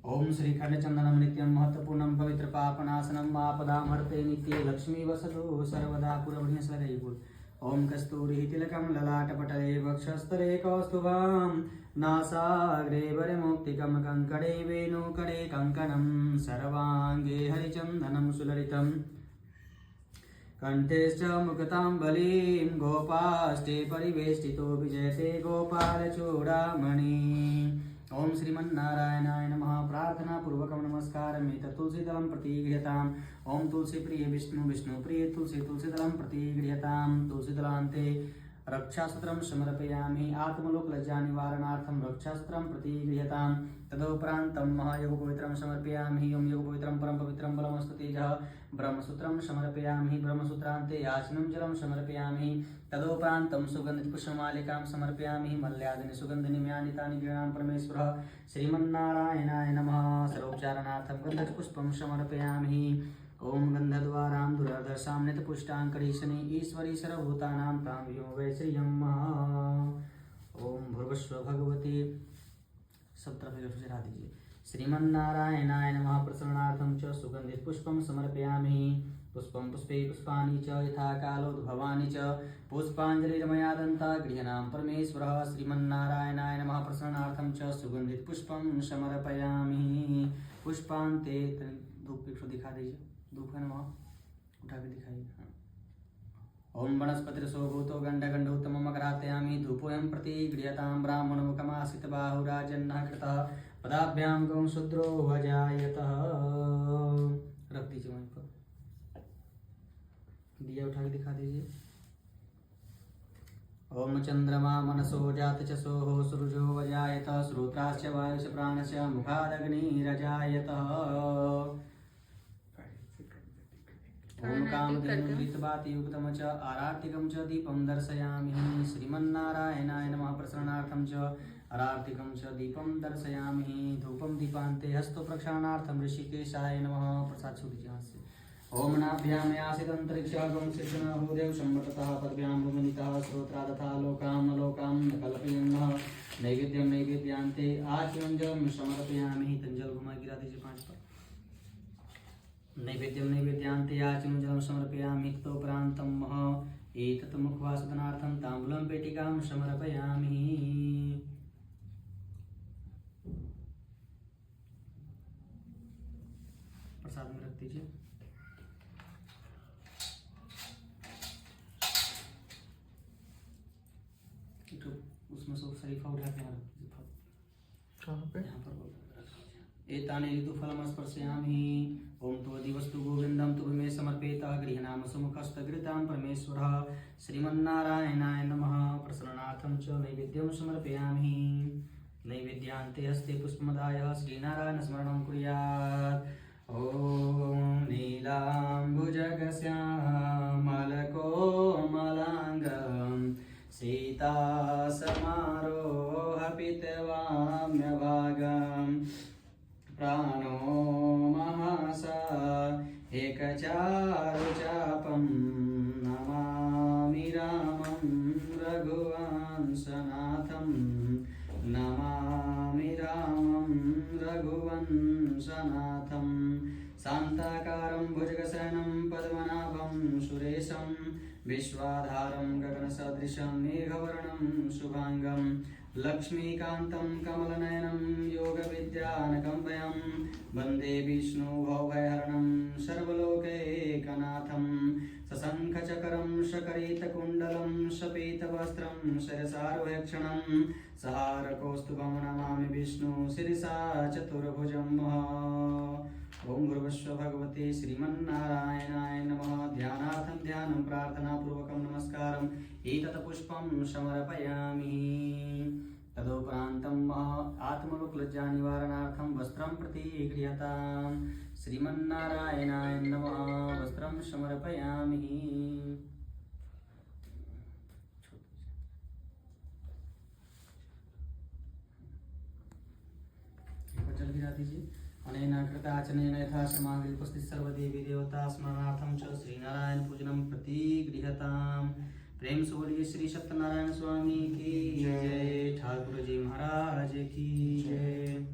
ओम श्री खंडचंदनम नित्यं महत्वपूर्णं पवित्र पापनाशनम आपदामर्ते नित्ये लक्ष्मी वसतु सर्वदा। पूरा बढ़िया से लगाइए। बोल ओम कस्तूरी तिलकं ललाटपटले वक्षस्थले कौस्तुभं नासाग्रे वरमुक्तिकं कंकणे वेणुकरे कंकणं सर्वांगे हरिचंदनं सुललितं कंठेश्च मुक्तांबलिं गोपाष्टे परिवेष्टितो विजयते गोपालचूडामणि। ओम श्रीमन्नारायणाय नमः। प्रार्थना पूर्वकं नमस्कारं एतत् तुलसीदलं प्रति गृह्यताम्। ओम तुलसी प्रिय विष्णु, विष्णु प्रिय तुलसी, तुलसीदलं प्रति गृह्यताम्। तुलसीदलान्ते रक्षास्त्रं समर्पयामि। आत्मलोक लज्जा निवारणार्थं रक्षास्त्रं प्रति गृह्यताम्। तदोपरान्तं महायोगपवित्रं समर्पयामि। ओम योगपवित्रं परम पवित्रं बलमस्तु तेजः। ब्रह्मसूत्रं समर्पयामि। ब्रह्मसूत्रान्ते याचनं जलं समर्पयामि। तदोपरान्तं सुगन्धिपुष्पमालिकां समर्पयामि। मल्यादिनि सुगन्धिनिमयानि तानि गृह्णामि परमेश्वरः। श्रीमन्नारायणाय नमः। सर्वोपचारणार्थं गन्धपुष्पं समर्पयामि। ओम गन्धद्वारां दुरादर्शां नितपुष्टाङ्करीशनि ईश्वरी सर्वभूतानां प्राणव्यो वैश्रियम्। ओम भूर्भुवस्सुः भगवती। सब तरफ से रा दीजिए। श्रीमन्नारायणाय नमः। प्रसन्नार्थं च सुगन्धित पुष्पं समर्पयामि। पुष्पं पुष्पे पुष्पाणि च यथा कालोद्भवानि च पुष्पाञ्जलिर्मया दन्ता गृह्णामि परमेश्वरः। श्रीमन्नारायणाय नमः। प्रसन्नार्थं च सुगन्धित पुष्पं समर्पयामि। पुष्पान्ते धूप दिखा दीजिए। धूप का नमः उठा के दिखाइए। ओम वनस्पतिर्सोभूतो गंडगंडोत्तमम् अग्राहयामि। धूपोऽयं प्रति गृह्यतां। ब्राह्मणमुखमाश्रित बाहुराजन्नः कृतः पदाभ्यां गौं शूद्रो वजायतः। रख दीजिए वहीं पर। दिया उठा के दिखा दीजिए। ओम चंद्रमा मनसो जात च सोहो सूर्यो वजायत। श्रोत्राश्च वायुश्च प्राणश्च मुखादग्निरजायतः। ओम कामधेनुर्हितवातियुक्तं च आरार्तिकं च दीपं दर्शयामि। श्रीमन्नारायणाय नमः। प्रसन्नार्थं च आरार्तिकं च दीपं दर्शयामि। धूपं दीपान्ते हस्तो प्रक्षालनार्थं ऋषिकेशाय नमः। प्रसाद छू दीजिए हाथ से। ओम नाभ्यां यासितंतरिक्षः गं सिद्धनाभूदेव सम्मततः पद्भ्यां भूमिनितः श्रोत्रा तथा लोकां न लोकां न कल्पयन्नः। नैवेद्यं नैवेद्यान्ते आचमनं समर्पयामि। तंजल घुमा गिरा दीजिए 5 पर। नैवेद्यं नैवेद्यान्ते आचमनं समर्पयामि। ततोपरान्तं एतत् मुखवासनार्थं ताम्बूलं पेटिकां समर्पयामि। प्रसाद में रख दीजिए। तो उसमें सब शरीफा उठा के कहाँ पे? यहाँ पर एतानि ऋतुफलं स्पर्शयामि। ओम त्वदिवस्तु गोविंदं तुभि मे समर्पेतः। गृह्णामि सुमुखस्थगृतां परमेश्वरः। श्रीमन्नारायणाय नमः। प्रसन्नार्थं च नैवेद्यं समर्पयामि। नैवेद्यान्ते हस्ते पुष्पमदाय श्रीनारायण स्मरणं कुर्यात्। ओम नीलाम्बुजगश्यामलकोमलाङ्गं सीतासमारोह पितवाम्यभागं प्राणो कंसनाथं शान्ताकारं भुजगशयनं पद्मनाभं सुरेशं विश्वाधारं गगनसदृशं मेघवर्णं शुभांगं लक्ष्मीकान्तं कमलनयनं योगविद्यानकम्पयं वन्दे विष्णुभवभयहरणं सर्वलोकैकनाथं सशङ्खचकरं शकरितकुण्डलं शपीतवस्त्रं शिरसारोहक्षणं सहारकौस्तुभं नमामि विष्णु शिरसा चतुर्भुजं ओं भूर्भुवस्सुः भगवते श्रीमन्नारायणाय नमः। ध्यानार्थं ध्यानं प्रार्थनापूर्वकं नमस्कारम् एतत् पुष्पं समर्पयामि। तदुपरान्तं आत्मविक्लज्जानिवारणार्थं वस्त्रं प्रतिगृह्यताम्। श्रीमन्नारायणाय नमः। वस्त्रं समर्पयामि। जल गिरा दीजिए। अनेन कृताचनेन यथा समाग्रे उपस्थित सर्वदेवी देवता स्मरणार्थं च श्रीनारायण पूजनं प्रतिगृह्यताम्। प्रेम से बोलिए श्री सत्यनारायण स्वामी की जय। ठाकुर जी महाराज की जय।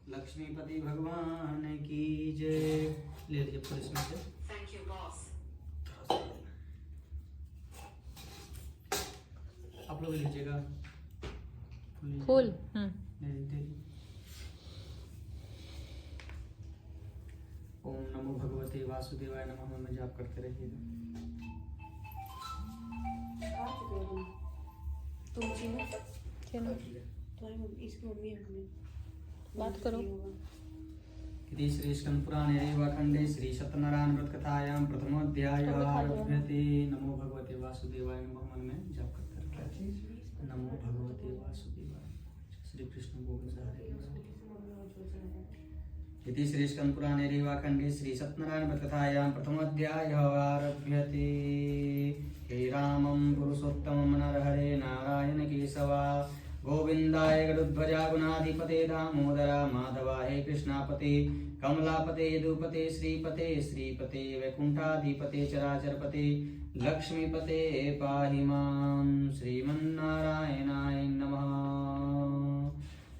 लक्ष्मीपति भगवान की जय। ले लीजिए फूल इसमें से। Thank you, boss. आप लोग लीजिएगा फूल। ओम नमो भगवते वासुदेवाय नमः में जाप करते रहिएगा। तुम चीनो चलो तुम्हारी मम्मी इसकी मम्मी है मम्मी बात करो। इति श्री स्कंद पुराणे रेवाखंडे श्री सत्यनारायण व्रत कथायां प्रथमोऽध्यायः आरभ्यते। नमो भगवते वासुदेवाय नमः मन में जाप करते रहिए। नमो भगवते वासुदेवाय श्री कृष्ण गोविंद हरे। इति श्री स्कंद पुराणे रेवाखंडे श्री सत्यनारायण व्रत कथायां प्रथमोऽध्यायः आरभ्यते। हे रामं पुरुषोत्तमं नरहरे नारायण केशवा गोविंदाय गरुध्वजा गुणाधिपते दामोदरा माधवा हे कृष्णापते कमलापते यदुपते श्रीपते श्रीपते वैकुंठाधिपते चराचरपते लक्ष्मीपते पाहि मां। श्रीमन्नारायणाय नमः।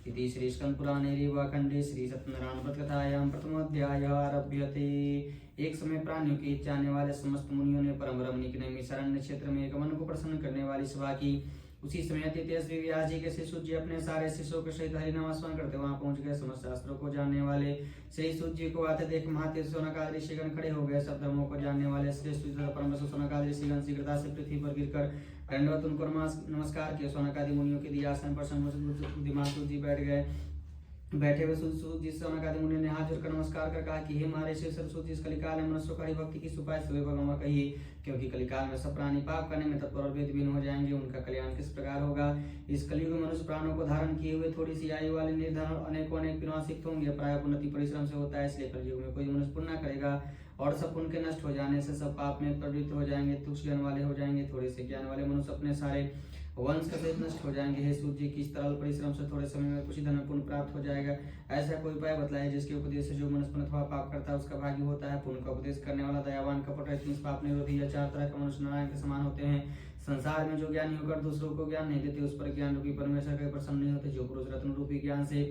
इति श्री स्कंद पुराणे रेवाखंडे श्री सत्यनारायण व्रत कथायां प्रथमोऽध्यायः आरभ्यते। एक समय प्राणियों की चाहने वाले समस्त मुनियों ने परम रमणीक नैमी शरण्य क्षेत्र में एक मन को प्रसन्न करने वाली सभा की। उसी समय अति तेजस्वी व्यास जी के शिष्य जी अपने सारे शिष्यों के सहित हरिनाम स्मरण करते वहां पहुंच गए। समस्त शास्त्रों को जानने वाले श्री सूत जी को आते देख महातीर्थ सोनकाद ऋषिगण खड़े हो गए। सब धर्मों को जानने वाले श्रेष्ठ परम सोनकाद ऋषिगण शीघ्रता से पृथ्वी पर गिरकर दंडवत उनको नमस्कार किया। सोनकादि मुनियों के दिया आसन पर दिमाग जी बैठ गए। बैठे हुए सूत जी सोनकादि मुनि ने हाथ जोड़कर नमस्कार कर कहा कि हे हमारे श्री सरस्वती इस कलिकाल में मनुष्यों का भक्ति की उपाय से भगवान कहिए, क्योंकि कलिकाल में सब प्राणी पाप करने में तत्पर और वेदहीन हो जाएंगे। उनका कल्याण किस प्रकार होगा। इस कलयुग में मनुष्य प्राणों को धारण किए हुए थोड़ी सी आयु वाले निर्धन और अनेकों विनाशिक होंगे। प्राय उन्नति परिश्रम से होता है, इसलिए कलयुग में कोई मनुष्य पुण्य करेगा और सब पुण्य के नष्ट हो जाने से सब पाप में प्रवृत्त हो जाएंगे, तुच्छ ज्ञान वाले हो जाएंगे। थोड़े से ज्ञान वाले मनुष्य अपने सारे वंश का सहित नष्ट हो जाएंगे। हे सूर्य जी, किस तरह परिश्रम से थोड़े समय में कुछ धन पुण्य प्राप्त हो जाएगा। ऐसा कोई उपाय बतलाए जिसके उपदेश से जो मनुष्य अथवा पाप करता है उसका भाग्य होता है। पुण्य का उपदेश करने वाला दयावान कपट रहित पाप निरोधी या चार तरह के मनुष्य नारायण के समान होते हैं। संसार में जो ज्ञानी होकर दूसरों को ज्ञान नहीं देते उस पर ज्ञान रूपी परमेश्वर के प्रसन्न नहीं होते। जो पुरुष रत्न रूपी ज्ञान से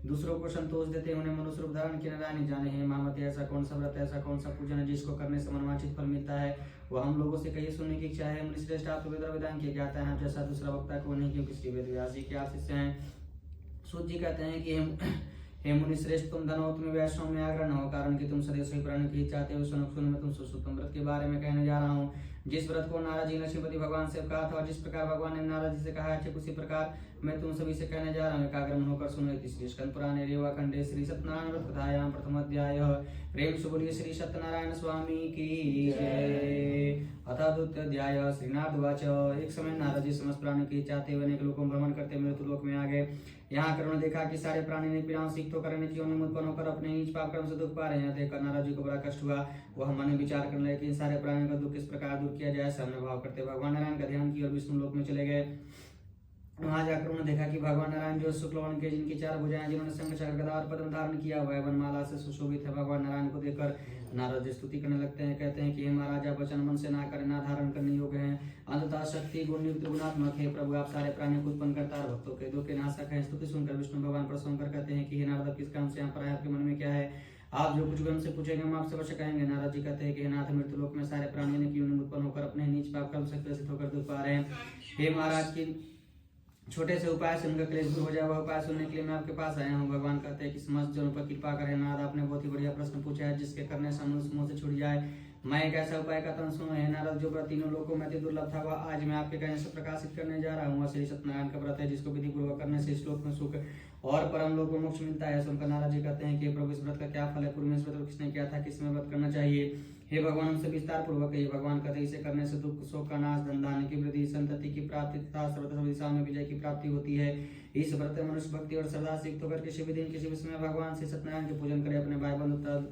दूसरों को संतोष देते हैं उन्हें मनुष्य रूप धारण किए नारायण जाने हैं। महामती, ऐसा कौन सा व्रत, ऐसा कौन सा पूजन है जिसको करने से मनवांछित फल मिलता है, वह हम लोगों से कहिए सुनने की इच्छा है। मुनिश्रेष्ठ आप वेद विधान किया जाता है जैसा दूसरा वक्ता को नहीं, क्योंकि श्री वेद व्यास जी के आप शिष्य हैं। सूत जी कहते हैं कि हे मुनिश्रेष्ठ, तुम धनो तुम्हें वैष्णव में आग्रह न हो, कारण कि तुम सदैव सही प्राणी की चाहते हो। सुन मैं तुम सुसुतम व्रत के बारे में कहने जा रहा हूँ। जिस व्रत को नारद जी ने श्रीपति भगवान से कहा था और जिस प्रकार भगवान ने नारद जी से कहा है ठीक उसी प्रकार मैं तुम सभी से कहने जा रहा हूँ। एकाग्र मन होकर सुनो। श्री स्कंद पुराणे रेवाखंडे श्री सत्यनारायण व्रत कथायां प्रथम अध्याय। प्रेम से बोलिए श्री सत्यनारायण स्वामी की जय। अतः द्वितीय अध्याय। श्रीनाथ उवाच। एक समय नारद जी समस्त प्राणी की चाहते हुए अनेक लोकों भ्रमण करते मृत्यु लोक में आ गए। यहाँ करुण देखा कि सारे प्राणी ने पीड़ाओं से तो करने की उत्पन्न होकर अपने नीच पाप कर्म से दुख पा रहे हैं। देखकर नारद जी को बड़ा कष्ट हुआ। वह मन में विचार करने लगे कि सारे प्राणियों का दुख किस प्रकार दूर किया जाए। सामने भाव करते भगवान नारायण का ध्यान किया और विष्णु लोक में चले गए। वहां जाकर उन्होंने देखा कि भगवान नारायण जो शुक्ल वर्ण के, जिनकी 4 भुजाएं, जिन्होंने शंख चक्र गदा और पद्म धारण किया हुआ है, वनमाला से सुशोभित है, भगवान नारायण को देखकर नारद जी स्तुति करने लगते हैं। कहते हैं कि हे महाराज, आप वचन मन से ना करें, ना धारण करने योग्य हैं, अंततः शक्ति गुण युक्त गुणात्मक है प्रभु, आप सारे प्राणियों को उत्पन्न करता है, भक्तों के दुख के नाशक है। स्तुति सुनकर विष्णु भगवान प्रसन्न होकर कहते हैं कि हे नारद, किस काम से यहाँ पर आए, आपके मन में क्या है, आप जो कुछ भी हमसे पूछेंगे हम आपसे अवश्य कहेंगे। नारद जी कहते हैं कि हे नाथ, मृत्यु लोक में सारे प्राणियों ने क्यों उत्पन्न होकर अपने नीच पाप कर्म से ग्रसित होकर दुख पा रहे हैं। हे महाराज, की छोटे से उपाय से उनका क्लेश दूर हो जाए, वह उपाय सुनने के लिए मैं आपके पास आया हूँ। भगवान कहते हैं कि समस्त जनों पर कृपा करें। नारद, आपने बहुत ही बढ़िया प्रश्न पूछा है, जिसके करने से मनुष्य मुंह से छूट जाए। मैं एक ऐसा उपाय कहता हूँ, सुनो हे नारद, जो व्रत तीनों लोगों में अति दुर्लभ था, वह आज मैं आपके कहने से प्रकाशित करने जा रहा हूँ। श्री सत्यनारायण का व्रत है, जिसको विधि पूर्वक करने से इस लोक में सुख और परम लोक में मोक्ष मिलता है। सुनकर नारद जी कहते हैं कि प्रभु, इस व्रत का क्या फल है, पूर्व में इस व्रत किसने किया था, किसमें व्रत करना चाहिए, हे भगवान हमसे विस्तार पूर्वक कहिए। भगवान कहते हैं, इसे करने से दुख शोक का नाश, धन धान्य की वृद्धि, संतति की प्राप्ति तथा सर्वत्र सब दिशाओं में विजय की प्राप्ति होती है। इस व्रत में मनुष्य भक्ति और श्रद्धा से युक्त होकर किसी भी दिन किसी भी समय भगवान श्री सत्यनारायण के पूजन करे, अपने भाई बंधु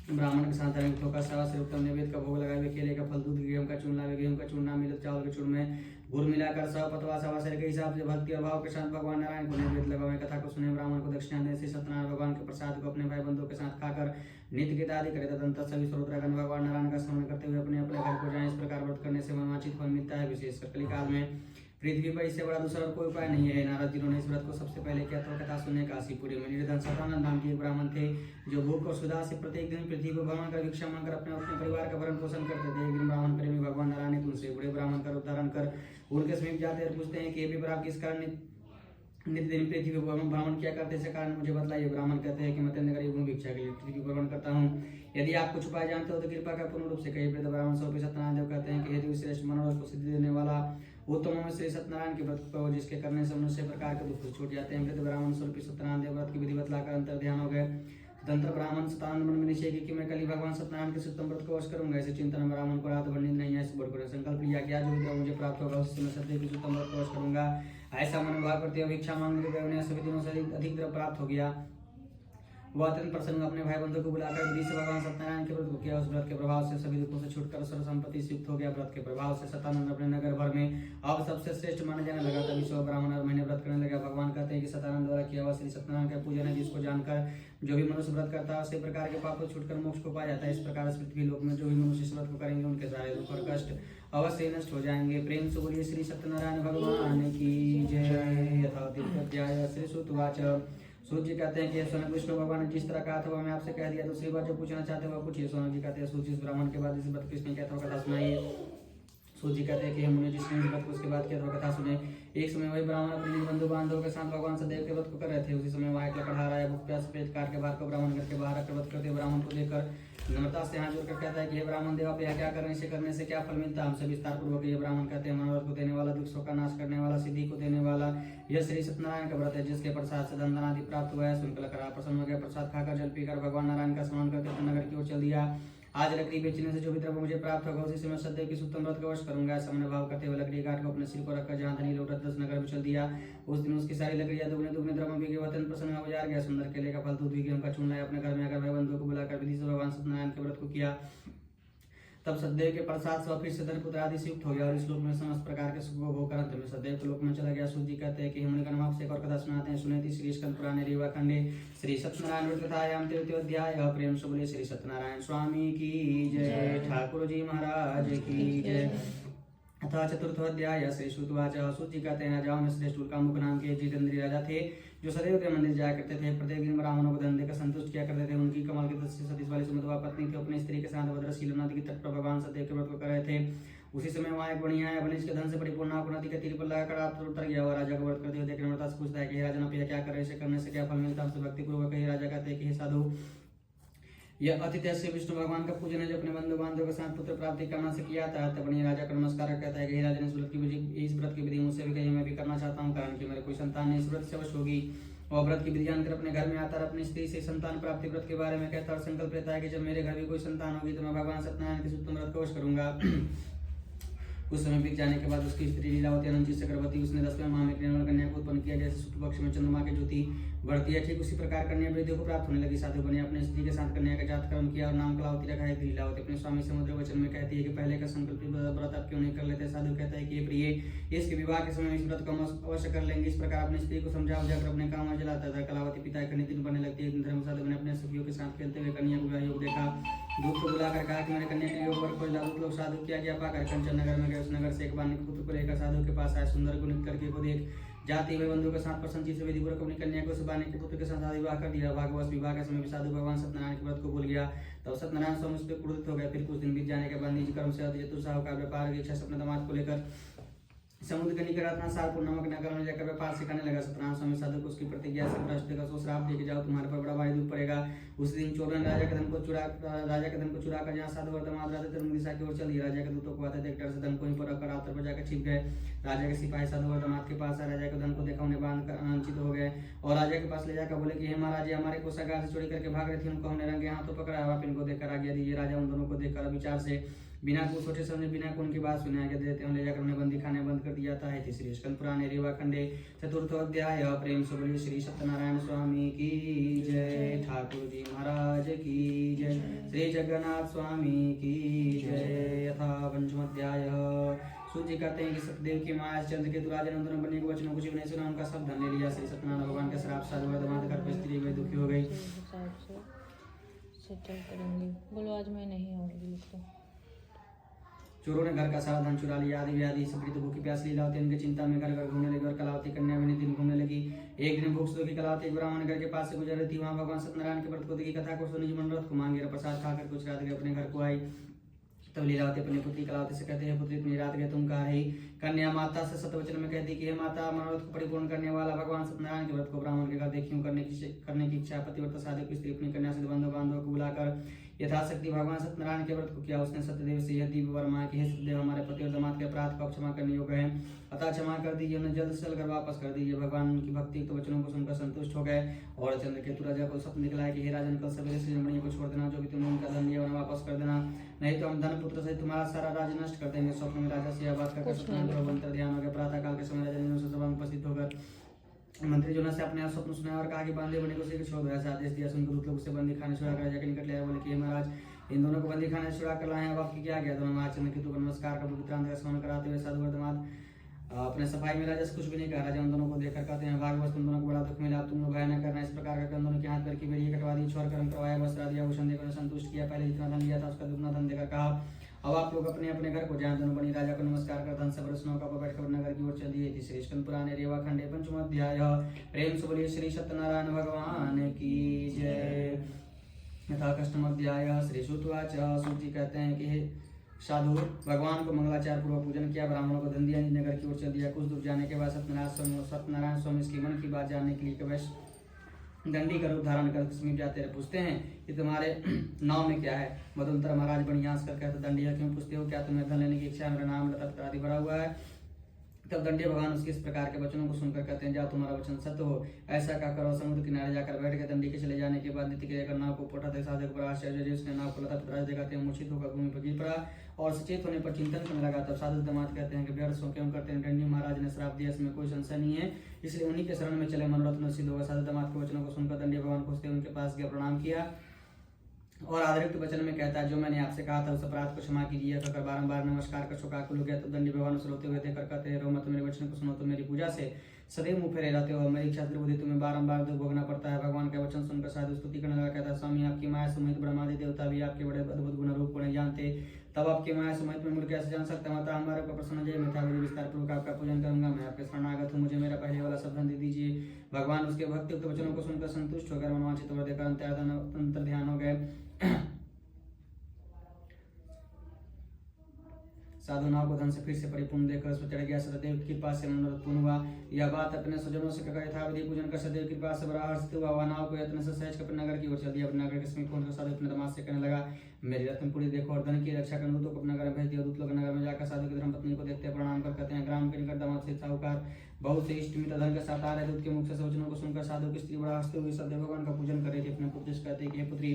ब्राह्मण के साथ धार्मिक होकर सेवा से उत्तम नैवेद्य का भोग लगावे, केले का फल, दूध, गेहूं का चूर्ण लावे, गेहूं का चूर्ण मिले चावल के चूर्ण में गुड़ मिलाकर सौ पतवा सवा शेर के हिसाब से भक्ति और भाव के साथ भगवान नारायण को नैवेद्य लगावे। कथा को सुने, ब्राह्मण को दक्षिणा दें, श्री सत्यनारायण भगवान के प्रसाद को अपने भाई बंधुओं के साथ खाकर नित्य गीता आदि करे, तदंतर सभी श्रोत्रगण भगवान नारायण का स्मरण करते हुए अपने अपने घर को जाएं। इस प्रकार व्रत करने से मनोवांछित फल मिलता है। विशेषकर कलिकाल में पृथ्वी पर इससे बड़ा दूसरा कोई उपाय नहीं है। नारद जिन्होंने इस व्रत को सबसे पहले किया तो कथा सुनने काशीपुरी में निर्धन सतानंद नाम के एक ब्राह्मण थे, जो भूख और सुधा से प्रत्येक दिन पृथ्वी को भ्रमण कर भिक्षा मांगकर अपने अपने परिवार का भरण पोषण करते थे। एक दिन ब्राह्मण प्रेमी भगवान नारायण ने उनसे बड़े ब्राह्मण का रूप धारण कर उनके समीप जाते और पूछते हैं कि ये भी किस कारण नित्य दिन पृथ्वी पर भ्रमण किया करते, इसे कारण मुझे बतलाइए। ब्राह्मण कहते हैं कि मैं तेरे गरीब हूँ, भिक्षा के लिए पृथ्वी भ्रमण करता हूँ, यदि आप कुछ उपाय जानते हो तो कृपा कर पूर्ण रूप से कहिए। वृद्ध ब्राह्मण स्वरूप सत्यनारायण देव कहते हैं कि यदि श्रेष्ठ मनोरथ को सिद्धि देने वाला उत्तम में श्री सत्यनारायण के व्रत को, जिसके करने से मनुष्य प्रकार के दुख छूट जाते हैं। वृद्ध ब्राह्मण स्वरूप सत्यनारायण देव व्रत की विधि बतलाकर अंतर ध्यान हो गए। तंत्र ब्राह्मण सतानंद मन में निश्चय कि मैं कल भगवान सत्यनारायण के उत्तम व्रत को अवश्य करूंगा। ऐसे चिंतन ब्राह्मण को रात भर नींद नहीं है, बढ़कर संकल्प लिया कि आज जो विद्या मुझे प्राप्त होगा उससे मैं सदैव के उत्तम व्रत को अवश्य करूंगा। ऐसा मनोभाव करते हुए भिक्षा मांगने के उन्हें सभी दिनों से अधिक द्रव्य प्राप्त हो गया। वह अत्यंत प्रसन्न अपने भाई बंधु को बुलाकर विधि से भगवान सत्यनारायण के व्रत को किया। उस व्रत के प्रभाव से सभी दुखों से छूटकर सर्व संपत्ति से युक्त हो गया। व्रत के प्रभाव से सतानंद अपने नगर भर में अब सबसे श्रेष्ठ माना जाने लगा। तभी सौ ब्राह्मण और महीने व्रत करने लगा। भगवान कहते हैं कि सतानंद द्वारा किया हुआ श्री सत्यनारायण का पूजन है, जिसको जानकर जो भी मनुष्य व्रत करता है उसी प्रकार के पापों छूटकर मोक्ष को पा जाता है। इस प्रकार पृथ्वी लोक में जो भी मनुष्य इस व्रत को करेंगे उनके सारे दुख और कष्ट अवश्य नष्ट हो जाएंगे। प्रेम से बोलिए श्री सत्यनारायण भगवान की जय। यथा तीर्थाध्याय श्री सुतवाच। सूर्य जी कहते हैं कि सोनक विष्णु भगवान ने जिस तरह कहा था वह मैं आपसे कह दिया, दूसरी बात जो पूछना चाहते हैं वह पूछिए। सोनक जी कहते हैं सूर्य इस ब्राह्मण के बाद इस व्रत किसने किया था कथा सुनाइए। सूर्य जी कहते हैं कि मुनि जिसने इस व्रत को उसके बाद किया था कथा सुने। एक समय वही ब्राह्मण अपने बंधु बांधवों के साथ भगवान सदैव के व्रत को कर रहे थे। उसी समय वहां एक लकड़हारा आया, भूख प्यास पेट काट के बाहर को ब्राह्मण घर के बाहर आकर व्रत करते ब्राह्मण को देखकर नम्रता से हाथ जोड़कर कहता है कि हे ब्राह्मण देव, आप यह क्या करें, इसे करने से क्या फल मिलता है, हमसे विस्तार पूर्वक। ये ब्राह्मण कहते हैं मनोरथ को देने वाला, दुख का नाश करने वाला, सिद्धि को देने वाला यह श्री सत्यनारायण का व्रत है, जिसके प्रसाद से धन आदि प्राप्त हुआ है। सुनकर लकड़हारा प्रसन्न हो गया। प्रसाद खाकर जल पीकर भगवान नारायण का स्मरण करते हुए नगर की ओर चल दिया। आज लकड़ी बेचने से जो भी द्रव्य मुझे प्राप्त होगा उसी से मैं सदैव की उत्तम व्रत का वश करूंगा। ऐसा मनोभाव करते हुए लकड़ी काट को अपने सिर को रखकर जहां धनी लौटा 10 नगर में चल दिया। उस दिन उसकी सारी लकड़ियां दुगने दुगने द्रव्य बिके। वह अत्यंत प्रसन्न हो बाजार गया। सुंदर केले का फल, दूध, गेहूं का चूर्ण लाया। अपने घर में आकर भाई बंधुओं को बुलाकर विधि से भगवान सत्यनारायण के व्रत को किया। तब सदैव के प्रसाद से फिर से धन पुत्र आदि से युक्त हो गया और इस लोक में समस्त प्रकार के सुख को भोग कर अंत में सदैव के लोक में चला गया। सूर्य जी कहते हैं कि हमने का आपसे एक और कथा सुनाते हैं। सुने श्री स्कंद पुराणे रीवा खंडे श्री सत्यनारायण व्रत कथायाम तृतीयोध्याय। प्रेम से बोले श्री सत्यनारायण स्वामी की जय, ठाकुर जी महाराज की जय। अथा चतुर्थोध्याय श्री सुतवाच। सूर्य जी कहते हैं राजाओं में श्रेष्ठ उल्कामुख नाम के जितेंद्रिय राजा थे, जो सदैव के मंदिर जाया करते थे। प्रत्येक दिन ब्राह्मणों को धन देकर संतुष्ट किया करते थे। उनकी कमल की दृष्टि सतीश वाली सुमधुआ पत्नी थी। अपनी स्त्री के साथ भद्रशील नदी के तट पर भगवान सदैव के व्रत को कर रहे थे। उसी समय वहां एक बढ़िया है वनिष्ठ के धन से परिपूर्ण नाव नदी के तीर पर लगाकर आप उतर गया और राजा को व्रत करते हुए देखकर नम्रता से पूछता है कि राजन आप क्या कर रहे, इसे करने से क्या फल मिलता है। हमसे भक्ति पूर्वक राजा कहते हैं कि हे साधु, यह अतिथ्य से विष्णु भगवान का पूजन है, जो अपने बंधु बांधवों के साथ पुत्र प्राप्ति कामना से किया था। तब बढ़िया राजा को नमस्कार कहता है कि राजन इस व्रत की विधि मुझसे भी कही, मैं भी करना चाहता हूँ, कारण कि मेरे कोई संतान नहीं, इस व्रत से अवश्य होगी। और व्रत की विधि जानकर अपने घर में आता और अपनी स्त्री से संतान प्राप्ति व्रत के बारे में कहता और संकल्प लेता है कि जब मेरे घर में कोई संतान होगी तो मैं भगवान सत्यनारायण के उत्तम व्रत को अवश्य करूंगा। कुछ समय बीत जाने के बाद उसकी स्त्री लीलावती अनंत जी चक्रवर्ती, उसने 10वें माह में निर्मल कन्या को उत्पन्न किया। जैसे शुक्ल पक्ष में चंद्रमा की ज्योति बढ़ती है, ठीक उसी प्रकार कन्या वृद्धि को प्राप्त होने लगी। साधु बने अपने स्त्री के साथ कन्या का जात कर्म किया और नाम कलावती रखा है। लीलावती अपने स्वामी से मुद्र वचन में कहती है कि पहले का संकल्प व्रत आप क्यों नहीं कर लेते। साधु कहता है कि ये प्रिय, इसके विवाह के समय इस व्रत को हम अवश्य कर लेंगे। इस प्रकार अपनी स्त्री को समझा बुझाकर अपने काम में चलाता था। कलावती पिता के नितिन बनने लगती है। धर्म साधक ने अपने सखियों के साथ खेलते हुए कन्या का योग देखा। दूत को बुलाकर कहा कि मेरे कन्या के योग वर खोज ला। दूत लोग साधु की आज्ञा पाकर कंचन नगर में गए। उस नगर से एक बानी के पुत्र को लेकर साधु के पास आए। सुंदर गुणित करके को देख जाते हुए बंधु के साथ प्रसन्न से विधिपूर्वक अपनी कन्या को उस बानी के पुत्र के साथ विवाह कर दिया। भागवत विवाह के समय भी साधु भगवान सत्यनारायण के व्रत को भूल गया। तब सत्यनारायण स्वामी उस पर क्रोधित हो गए। फिर कुछ दिन बीत जाने के बाद निज कर्म से चतुर्साह का व्यापार की इच्छा से अपने दामाद को लेकर समुद्र के निकट रत्ना सारपुर नामक नगर में जाकर व्यापार सिखाने लगा। सत्यनारायण स्वामी साधु को उसकी प्रतिज्ञा से भ्रष्ट देकर सो श्राप दे के जाओ, तुम्हारे पर बड़ा भारी दुख पड़ेगा। उस दिन चोरों ने राजा के धन को चुरा कर जहाँ साधु और दामाद रहते थे दिशा की ओर चल दिए। राजा के दूतों को आते देख डर से धन को ही पर रखकर आतर पर जाकर छिप गए। राजा के सिपाही साधु और दामाद के पास आए। राजा के धन को देखा, उन्हें बांध कर आनंदित हो गए और राजा के पास ले जाकर बोले कि हे महाराज, ये हमारे कोषागार से चोरी करके भाग रहे थे, उनको हमने रंगे हाथों पकड़ा है, आप इनको देखकर आज्ञा दीजिए। राजा उन दोनों को देखकर विचार से बिना कुछ सोचे समझे बिना उनकी बात सुने आज्ञा देते हैं। ले जाकर उन्हें बंदी खाने बंद कर दिया था। श्री स्कंद पुराण रेवा खंडे चतुर्थ अध्याय। प्रेम से बोलिए श्री सत्यनारायण स्वामी की जय, ठाकुर जी महाराज की जय, श्री जगन्नाथ स्वामी की जय। यथा पंचम अध्याय। सूत जी कहते हैं कि सत्यदेव की माया चंद्र के राजा नंदन बनने के वचनों को शिव ने सुना, उनका सब धन ले लिया। श्री सत्यनारायण भगवान के श्राप साधु वर्धमान कर पर स्त्री वे दुखी हो गई। बोलो आज मैं नहीं आऊंगी। चोरों ने घर का सारा धन चुरा लिया। आदि व्याधि से पीड़ित भूखी प्यास लीलावती उनके चिंता में घर घर घूमने लगी और कलावती कन्या भी दिन घूमने लगी। एक दिन भूख से दुखी कलावती एक ब्राह्मण घर के पास से गुजर रही थी। वहां भगवान सत्यनारायण के व्रत को देखी कथा को सुनी, मनोरथ को मांगे प्रसाद खाकर कुछ रात गए अपने घर को आई। तब लीलावती अपनी पुत्री कलावती से कहते हैं, पुत्री इतनी रात गए तुम कहाँ रही? कन्या माता से सतवचन में कहती कि हे माता, मनोरथ को परिपूर्ण करने वाला भगवान सत्यनारायण के व्रत को ब्राह्मण के घर देखियो करने की इच्छा। पतिव्रता साधु की स्त्री अपनी कन्या से बांधव को बुलाकर यथाशक्ति भगवान सत्यनारायण के व्रत को किया। उसने सत्यदेव से यह दिव्य वर मांगा कि हे सत्यदेव, हमारे पति और दामाद के अपराध को क्षमा करने योग्य है, अतः क्षमा कर दीजिए, उन्हें जल्द से जल्द वापस कर दीजिए। भगवान उनकी भक्ति तो वचनों को सुनकर संतुष्ट हो गए और चंद्रकेतु राजा को स्वप्न दिखलाया कि हे राजन, कल सवेरे से रमणीय को छोड़ देना, जो भी तुमने उनका धन लिया उन्हें वापस कर देना, नहीं तो हम धन पुत्र से तुम्हारा सारा राज्य नष्ट कर देंगे। स्वप्न में राजा से यह बात कहकर सत्यनारायण ध्यान हो गया। प्रातः काल के समय राजा ने सभा में उपस्थित होकर मंत्री जो से अपने स्वप्न सुनाया और कहा कि बांधे बने को उसी छोड़ दिया। आदेश दिया। सुनकर दूत लोग उसे बंदी खाने छुड़ा कर राजा के निकट ले आए। बोले कि महाराज, इन दोनों को बंदी खाने छुड़ा कर लाए हैं, अब आपकी क्या गया? दोनों महाराज चंद्रकेतु को नमस्कार कर पवित्रांत का स्मरण कराते हुए साधु और दामाद अपने सफाई में राजा से कुछ भी नहीं कहा। राजा उन दोनों को देखकर कहते हैं, भागवत तुम दोनों को बड़ा दुख मिला, तुम लोग भय न करना। इस प्रकार का दोनों के हाथ पैर की बेड़ी कटवा दी, छोड़ कर्म करवाया, वस्त्र दिया, भूषण देकर संतुष्ट किया। पहले जितना धन लिया था उसका दुगना धन देकर कहा, अब आप लोग अपने अपने घर को जाएं। दोनों बनी राजा को नमस्कार कर धन से प्रश्नों का बैठकर नगर की ओर चल दिए थी। श्री स्कंद पुराण रेवा खंडे पंचम अध्याय। प्रेम से बोलिए श्री सत्यनारायण भगवान की जय। यथा कष्टम अध्याय। श्री सुतवाच। सूत जी कहते हैं कि साधु भगवान को मंगलाचार पूर्वक पूजन किया, ब्राह्मणों को धन दिया, नगर की ओर चल दिया। कुछ दूर जाने के बाद सत्यनारायण स्वामी इसकी मन की बात जानने के लिए कवच दंडी का रूप धारण कर समीप जाते रहे। पूछते हैं कि तुम्हारे नाव में क्या है? मधुंतर महाराज बड़ी आंस कर कहते, दंडिया क्यों पूछते हो? क्या तुम्हें धन लेने की इच्छा? मेरा नाम लता आदि भरा हुआ है। तब दंडी भगवान उसके इस प्रकार के वचनों को सुनकर कहते हैं, जाओ तुम्हारा वचन सत्य हो, ऐसा क्या करो। समुद्र किनारे जाकर बैठ गए। दंडी के चले जाने के बाद नित्य क्रिया कर नाव को पोटा दे साधक पर आश्चर्य उसने नाव को लता पितराज दिखाते हैं, मूर्छित होकर भूमि पर गिर पड़ा और सचेत होने पर चिंतन करने लगा। तब साधु दामाद कहते हैं कि व्यर्थ सो क्यों करते हैं? दंडी महाराज ने श्राप दिया, इसमें कोई संशय नहीं है, इसलिए उन्हीं के शरण में चले, मनोरथ न सिद्ध होगा। साधु दामाद के वचनों को सुनकर दंडी भगवान खुश थे, उनके पास गया, प्रणाम किया और आदरित वचन में कहता है, जो मैंने आपसे कहा था उस अपराध को क्षमा कीजिए। कहकर बारंबार नमस्कार कर शोकाकुल हो गया। तो दंडी भगवान उसे रोते हुए देखकर कहते हैं, रो मत, मेरे वचन को सुनो, तो मेरी पूजा से सदैव मुंह फेरे रहते हो, मेरी इच्छा बुद्धि तुम्हें बारंबार दुख भोगना पड़ता है। भगवान का वचन सुनकर साधु स्तुति करने लगा। कहता, स्वामी आपकी माया समेत ब्रह्मादि देवता भी आपके बड़े अद्भुत गुण रूप को नहीं जानते, तब आपकी माया समेत में मुझे कैसे जान सकता? माता हमारे ऊपर प्रसन्न जय, मैं विस्तार पूर्वक आपका पूजन करूंगा, मैं आपके शरणागत हूँ, मुझे मेरा पहले वाला सब धन दे दीजिए। भगवान उसके भक्ति युक्त वचनों को सुनकर संतुष्ट होकर मनोवांछित वर देकर अंतर ध्यान हो गए। साधु नाव को धन से फिर से परिपूर्ण देखकर उसमें चढ़ गया। सदैव की कृपा से मनोरथ पूर्ण हुआ। यह बात अपने स्वजनों से कहकर यथाविधि पूजन कर सदैव कृपा से बड़ा हर्षित हुआ। वह नाव को यत्न से सहज कर नगर की ओर चल दिया। अपने नगर के समीप पहुंचकर साधु अपने दामाद से कहने लगा, मेरी रत्नपुरी देखो और धन की रक्षा कर दूतों को अपने नगर में भेज दिया। दूत लोग नगर में जाकर साधु की धर्मपत्नी को देखते प्रणाम कर कहते हैं, ग्राम के निकट दामाद से साहूकार बहुत से इष्ट मित्र धन के साथ आ रहे थे। उसके मुख से वचनों को सुनकर साधु की स्त्री बड़ा हंसते हुए सदैव भगवान का पूजन कर रही थी। अपने पुत्र से कहते कि हे पुत्री,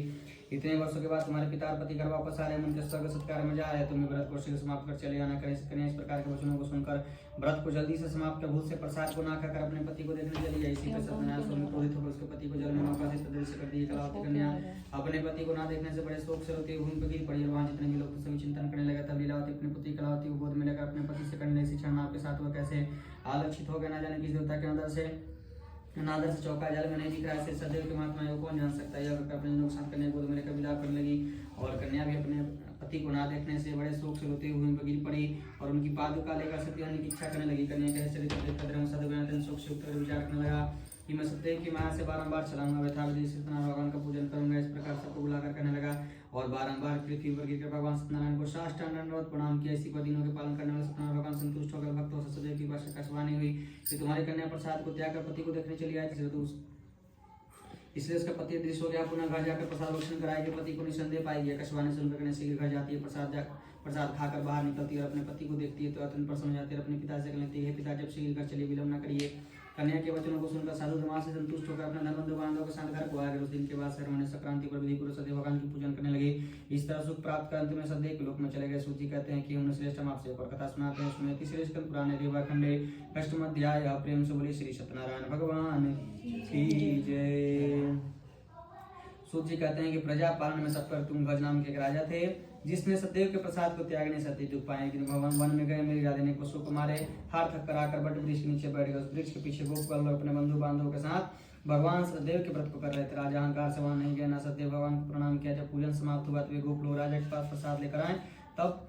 इतने वर्षों के बाद तुम्हारे पिता और पति घर वापस आ रहे हैं, उनके स्वर्ग सत्कार में जा रहे हैं, तुम्हें व्रत को शीघ्र समाप्त कर चले आना करें। इस प्रकार के वचनों को सुनकर व्रत को जल्दी से समाप्त कर भूल से प्रसाद को ना खाकर अपने पति को देखने चली गई। इसी पर सत्यनारायण स्वामी क्रोधित होकर उसके पति को जल में नौका से दृश्य कर दिए। कलावती कन्या अपने पति को ना देखने से बड़े शोक से रोती भूमि पर गिर पड़ी और वहां जितने भी लोग सभी चिंतन करने लगे। तब लीलावती अपनी पुत्री कलावती को गोद में लेकर अपने पति से करने शिक्षा नाव के साथ वह कैसे आलक्षित हो गया, ना जाने किस देवता के अनादर से चौका जल में नहीं दिख रहा है। सदैव के महात्मा को कौन जान सकता है। यह अपने नुकसान करने गोद में लेकर विलाप करने लगी और कन्या भी अपने पति को ना देखने से बड़े शोक से रोते हुए गिर पड़ी और उनकी पादुका लेकर सती होने की इच्छा करने लगी। कन्या के चरित्र देखकर धर्म साधु शोक से उत्तर विचार करने लगा कि मैं सत्यदेव की माया से बारंबार चलाऊंगा, व्यथाविधि से सत्यनारायण भगवान का पूजन करूंगा। इस प्रकार सबको बुलाकर कहने लगा और बारंबार पृथ्वी पर गिरकर भगवान सत्यनारायण को साष्टांग दंडवत प्रणाम किया। इसी को दिनों के पालन करने वाले सत्यनारायण भगवान संतुष्ट होकर भक्तों से सदैव की आकाशवाणी हुई कि तुम्हारी कन्या प्रसाद को त्याग कर पति को देखने चली आई, इसलिए उसका पति दृश्य हो गया। पुनः घर जाकर प्रसाद भक्षण कराएगी, पति को निसंदेह पाएगी। आकाशवाणी सुनकर कन्या शीघ्र घर जाती है, प्रसाद खाकर बाहर निकलती है और अपने पति को देखती है तो अत्यंत प्रसन्न हो जाती है। अपने पिता से कहती है, पिता जब शीघ्र घर चलिए, विलंब न करिए। कन्या के वचनों को सुनकर साधु धर्मा से संतुष्ट होकर अपने धर्म बांधवों के साथ घर को आ गए। उस दिन के बाद सर्वने संक्रांति पर विधिपूर्वक सदैव भगवान की पूजन करने लगे। इस तरह सुख प्राप्त कर अंत में सदैव के लोक में चले गए। सूची कहते हैं कि हमने श्रेष्ठ हम आपसे ऊपर कथा सुनाते हैं। सुने तीसरे स्कंद पुराण रेवा खंडे अष्टम अध्याय प्रेम से बोली श्री सत्यनारायण भगवान की जय। सूची कहते हैं कि प्रजा पालन में सब पर तुंगध्वज नाम के एक राजा थे, जिसने सत्यदेव के प्रसाद को त्यागने से अति दुख पाए। लेकिन भगवान वन में गए, मेरी राधे ने पशु को मारे, हार थक कर आकर बट वृक्ष के नीचे बैठ गए। उस वृक्ष के पीछे गोपकुल लोग अपने बंधु बांधवों के साथ भगवान सत्यदेव के व्रत को कर रहे थे। राजा अहंकार से वहां नहीं गया, ना सत्यदेव भगवान को प्रणाम किया। जब पूजन समाप्त हुआ तो वे गोप लोग राजा के पास प्रसाद लेकर आए, तब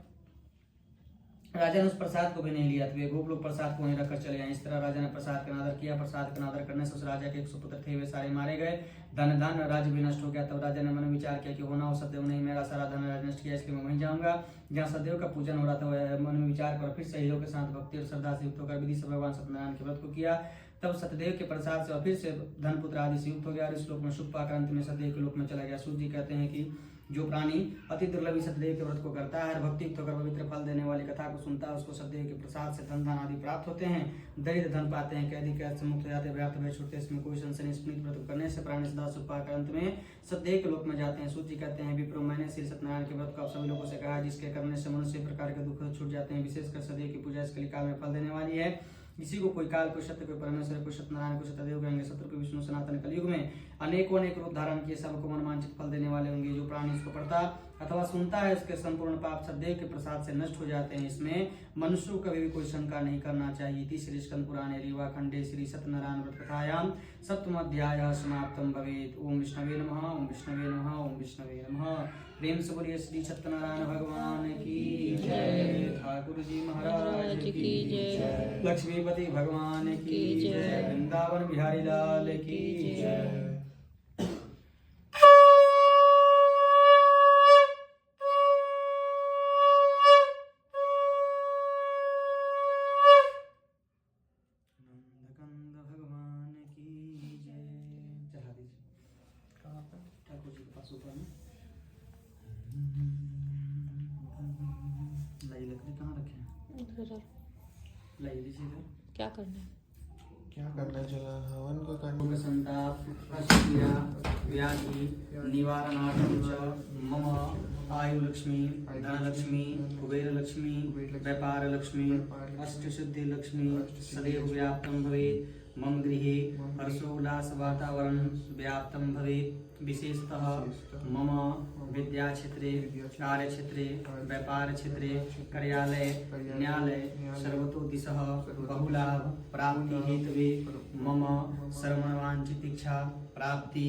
राजा ने उस प्रसाद को भी नहीं लिया, तो वे गोप लोग प्रसाद को वहीं रखकर चले गए। इस तरह राजा ने प्रसाद का अनादर किया। प्रसाद का अनादर करने से उस राजा के 100 पुत्र थे, वे सारे मारे गए। धन राज्य भी नष्ट हो गया। तब राजा ने मन में विचार किया कि होना हो सत्यदेव नहीं, मेरा सारा धन राज्य नष्ट किया, इसलिए मैं वहीं जाऊंगा जहाँ सत्यदेव का पूजन हो रहा था। मन में विचार कर फिर सहयोग के साथ भक्ति और श्रद्धा से युक्त होकर विधि से भगवान सत्यनारायण के व्रत को किया। तब सत्यदेव के प्रसाद से फिर से धन पुत्र आदि से युक्त हो गया और इस लोक में सुख पाकर अंत में सत्यदेव के लोक में चला गया। सूर्य जी कहते हैं कि जो प्राणी अति दुर्लभ सत्यदेव के व्रत को करता है, भक्ति युक्त होकर पवित्र फल देने वाली कथा को सुनता है, उसको सत्यदेव के प्रसाद से धन आदि प्राप्त होते हैं, दरिद्र धन पाते हैं, कैदी कैद से मुक्त हो जाते हैं, व्याप्त भय छूटते हैं। इसमें कोई संशय नहीं। स्मृत व्रत करने से प्राणी सदा सुख पाकर अंत में सत्यदेव के लोक में जाते हैं। सूर्य कहते हैं विप्रो, मैंने श्री सत्यनारायण के व्रत को आप सभी लोगों से कहा, जिसके करने से मनुष्य प्रकार के दुख छूट जाते हैं। विशेषकर सदैव की पूजा इस कलिकाल में फल देने वाली है। किसी को कोई काल, कोई सत्य, कोई परमेश्वर, कोई सत्यनारायण, कोई सत्यदेव कहेंगे। शत्रु को विष्णु सनातन कलयुग में अनेकों अनेक रूप धारण किए, सबको मनमांचित फल देने वाले होंगे। जो प्राणी इसको पढ़ता अथवा सुनता है, उसके संपूर्ण पाप सदैव के प्रसाद से नष्ट हो जाते हैं। इसमें मनुष्य को कभी भी कोई शंका नहीं करना चाहिए। तीसरे स्कंद पुराणे रीवा खंडे श्री सत्यनारायण व्रत कथायाम सप्तम अध्याय समाप्तम भवेत्। ओम विष्णवे नमः, ओम विष्णवे नमः, ओम विष्णवे नमः। प्रेम से बोलिए श्री सत्यनारायण भगवान की जय, ठाकुर जी महाराज की जय, लक्ष्मीपति भगवान की जय, वृंदावन बिहारी लाल की जय। क्या करना है? क्या करना चला हवन को करना। संताप पीड़ा व्याधि निवारणार्थं च मम आयु लक्ष्मी, धन लक्ष्मी, कुबेर लक्ष्मी, व्यापार लक्ष्मी, अष्टसिद्धि लक्ष्मी सदैव व्याप्तं भवेत्। मम गृहे हर्षोल्लास वातावरण व्याप्तं भवेत्। विशेषतः मम विद्या क्षेत्रे, कार्य क्षेत्रे, व्यापार क्षेत्रे, कार्यालय, न्यायालय सर्वतो दिशः बहुलाभ प्राप्ति हेतवे मम सर्ववांछित इच्छा प्राप्ति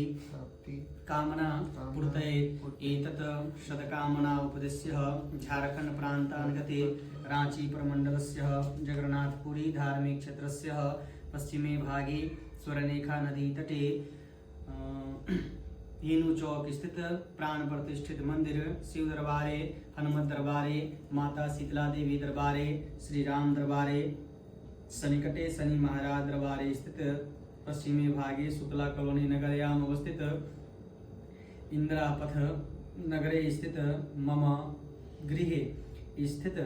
कामना पूर्तये। एतत् सदकामना उपदेश्य झारखंड प्रान्तान्तर्गते रांची प्रमंडलस्य जगन्नाथपुरी धार्मिक क्षेत्रस्य पश्चिमे भागे स्वर्णरेखा नदी तटे हेनु चौक स्थित प्राण प्रतिष्ठित मंदिर शिव दरबारे, हनुमत दरबारे, माता शीतला देवी दरबारे, श्री राम दरबारे सनिकटे शनि महाराज दरबारे स्थित पश्चिमे भागे शुक्ला कॉलोनी नगरयाम अवस्थित इंदिरापथ नगरे स्थित मम गृहे स्थित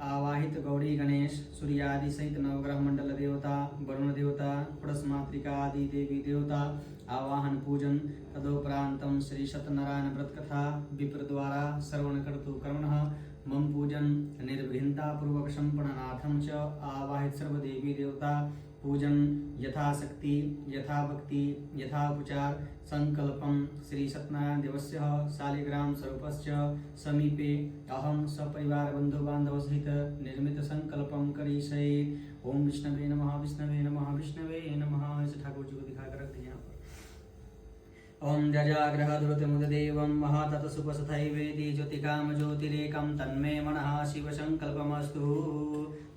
आवाहित गौरी गणेश सूर्यादि सहित नवग्रह मंडल देवता वरुण देवता पुरस्मात्रिका आदि देवी देवता आवाहन पूजन तदोपरांतम श्री सत्यनारायण व्रत कथा विप्र द्वारा श्रवण कर्तु कर्मणः मम पूजन निर्विघ्नता पूर्वक संपन्नाथम च आवाहित सर्व देवी देवता पूजन यथाशक्ति यथा भक्ति यथापचार संकल्पम श्री सत्यनारायण देवस्य शालिग्राम स्वरूपस्य समीपे अहम सपरिवार बंधु बांधव सहित निर्मित संकल्पम करिष्ये। ओम विष्णवे नमः विष्णवे नमः विष्णवे नमः। ऐसे ठाकुर जी को दिखाकर रख दीजिए यहाँ पर। ओम जजाग्रह दुरतिमुदेवं महातत सुपसथैवेति ज्योतिकाम ज्योतिरेकं तन्मे मनः शिव संकल्पमस्तु।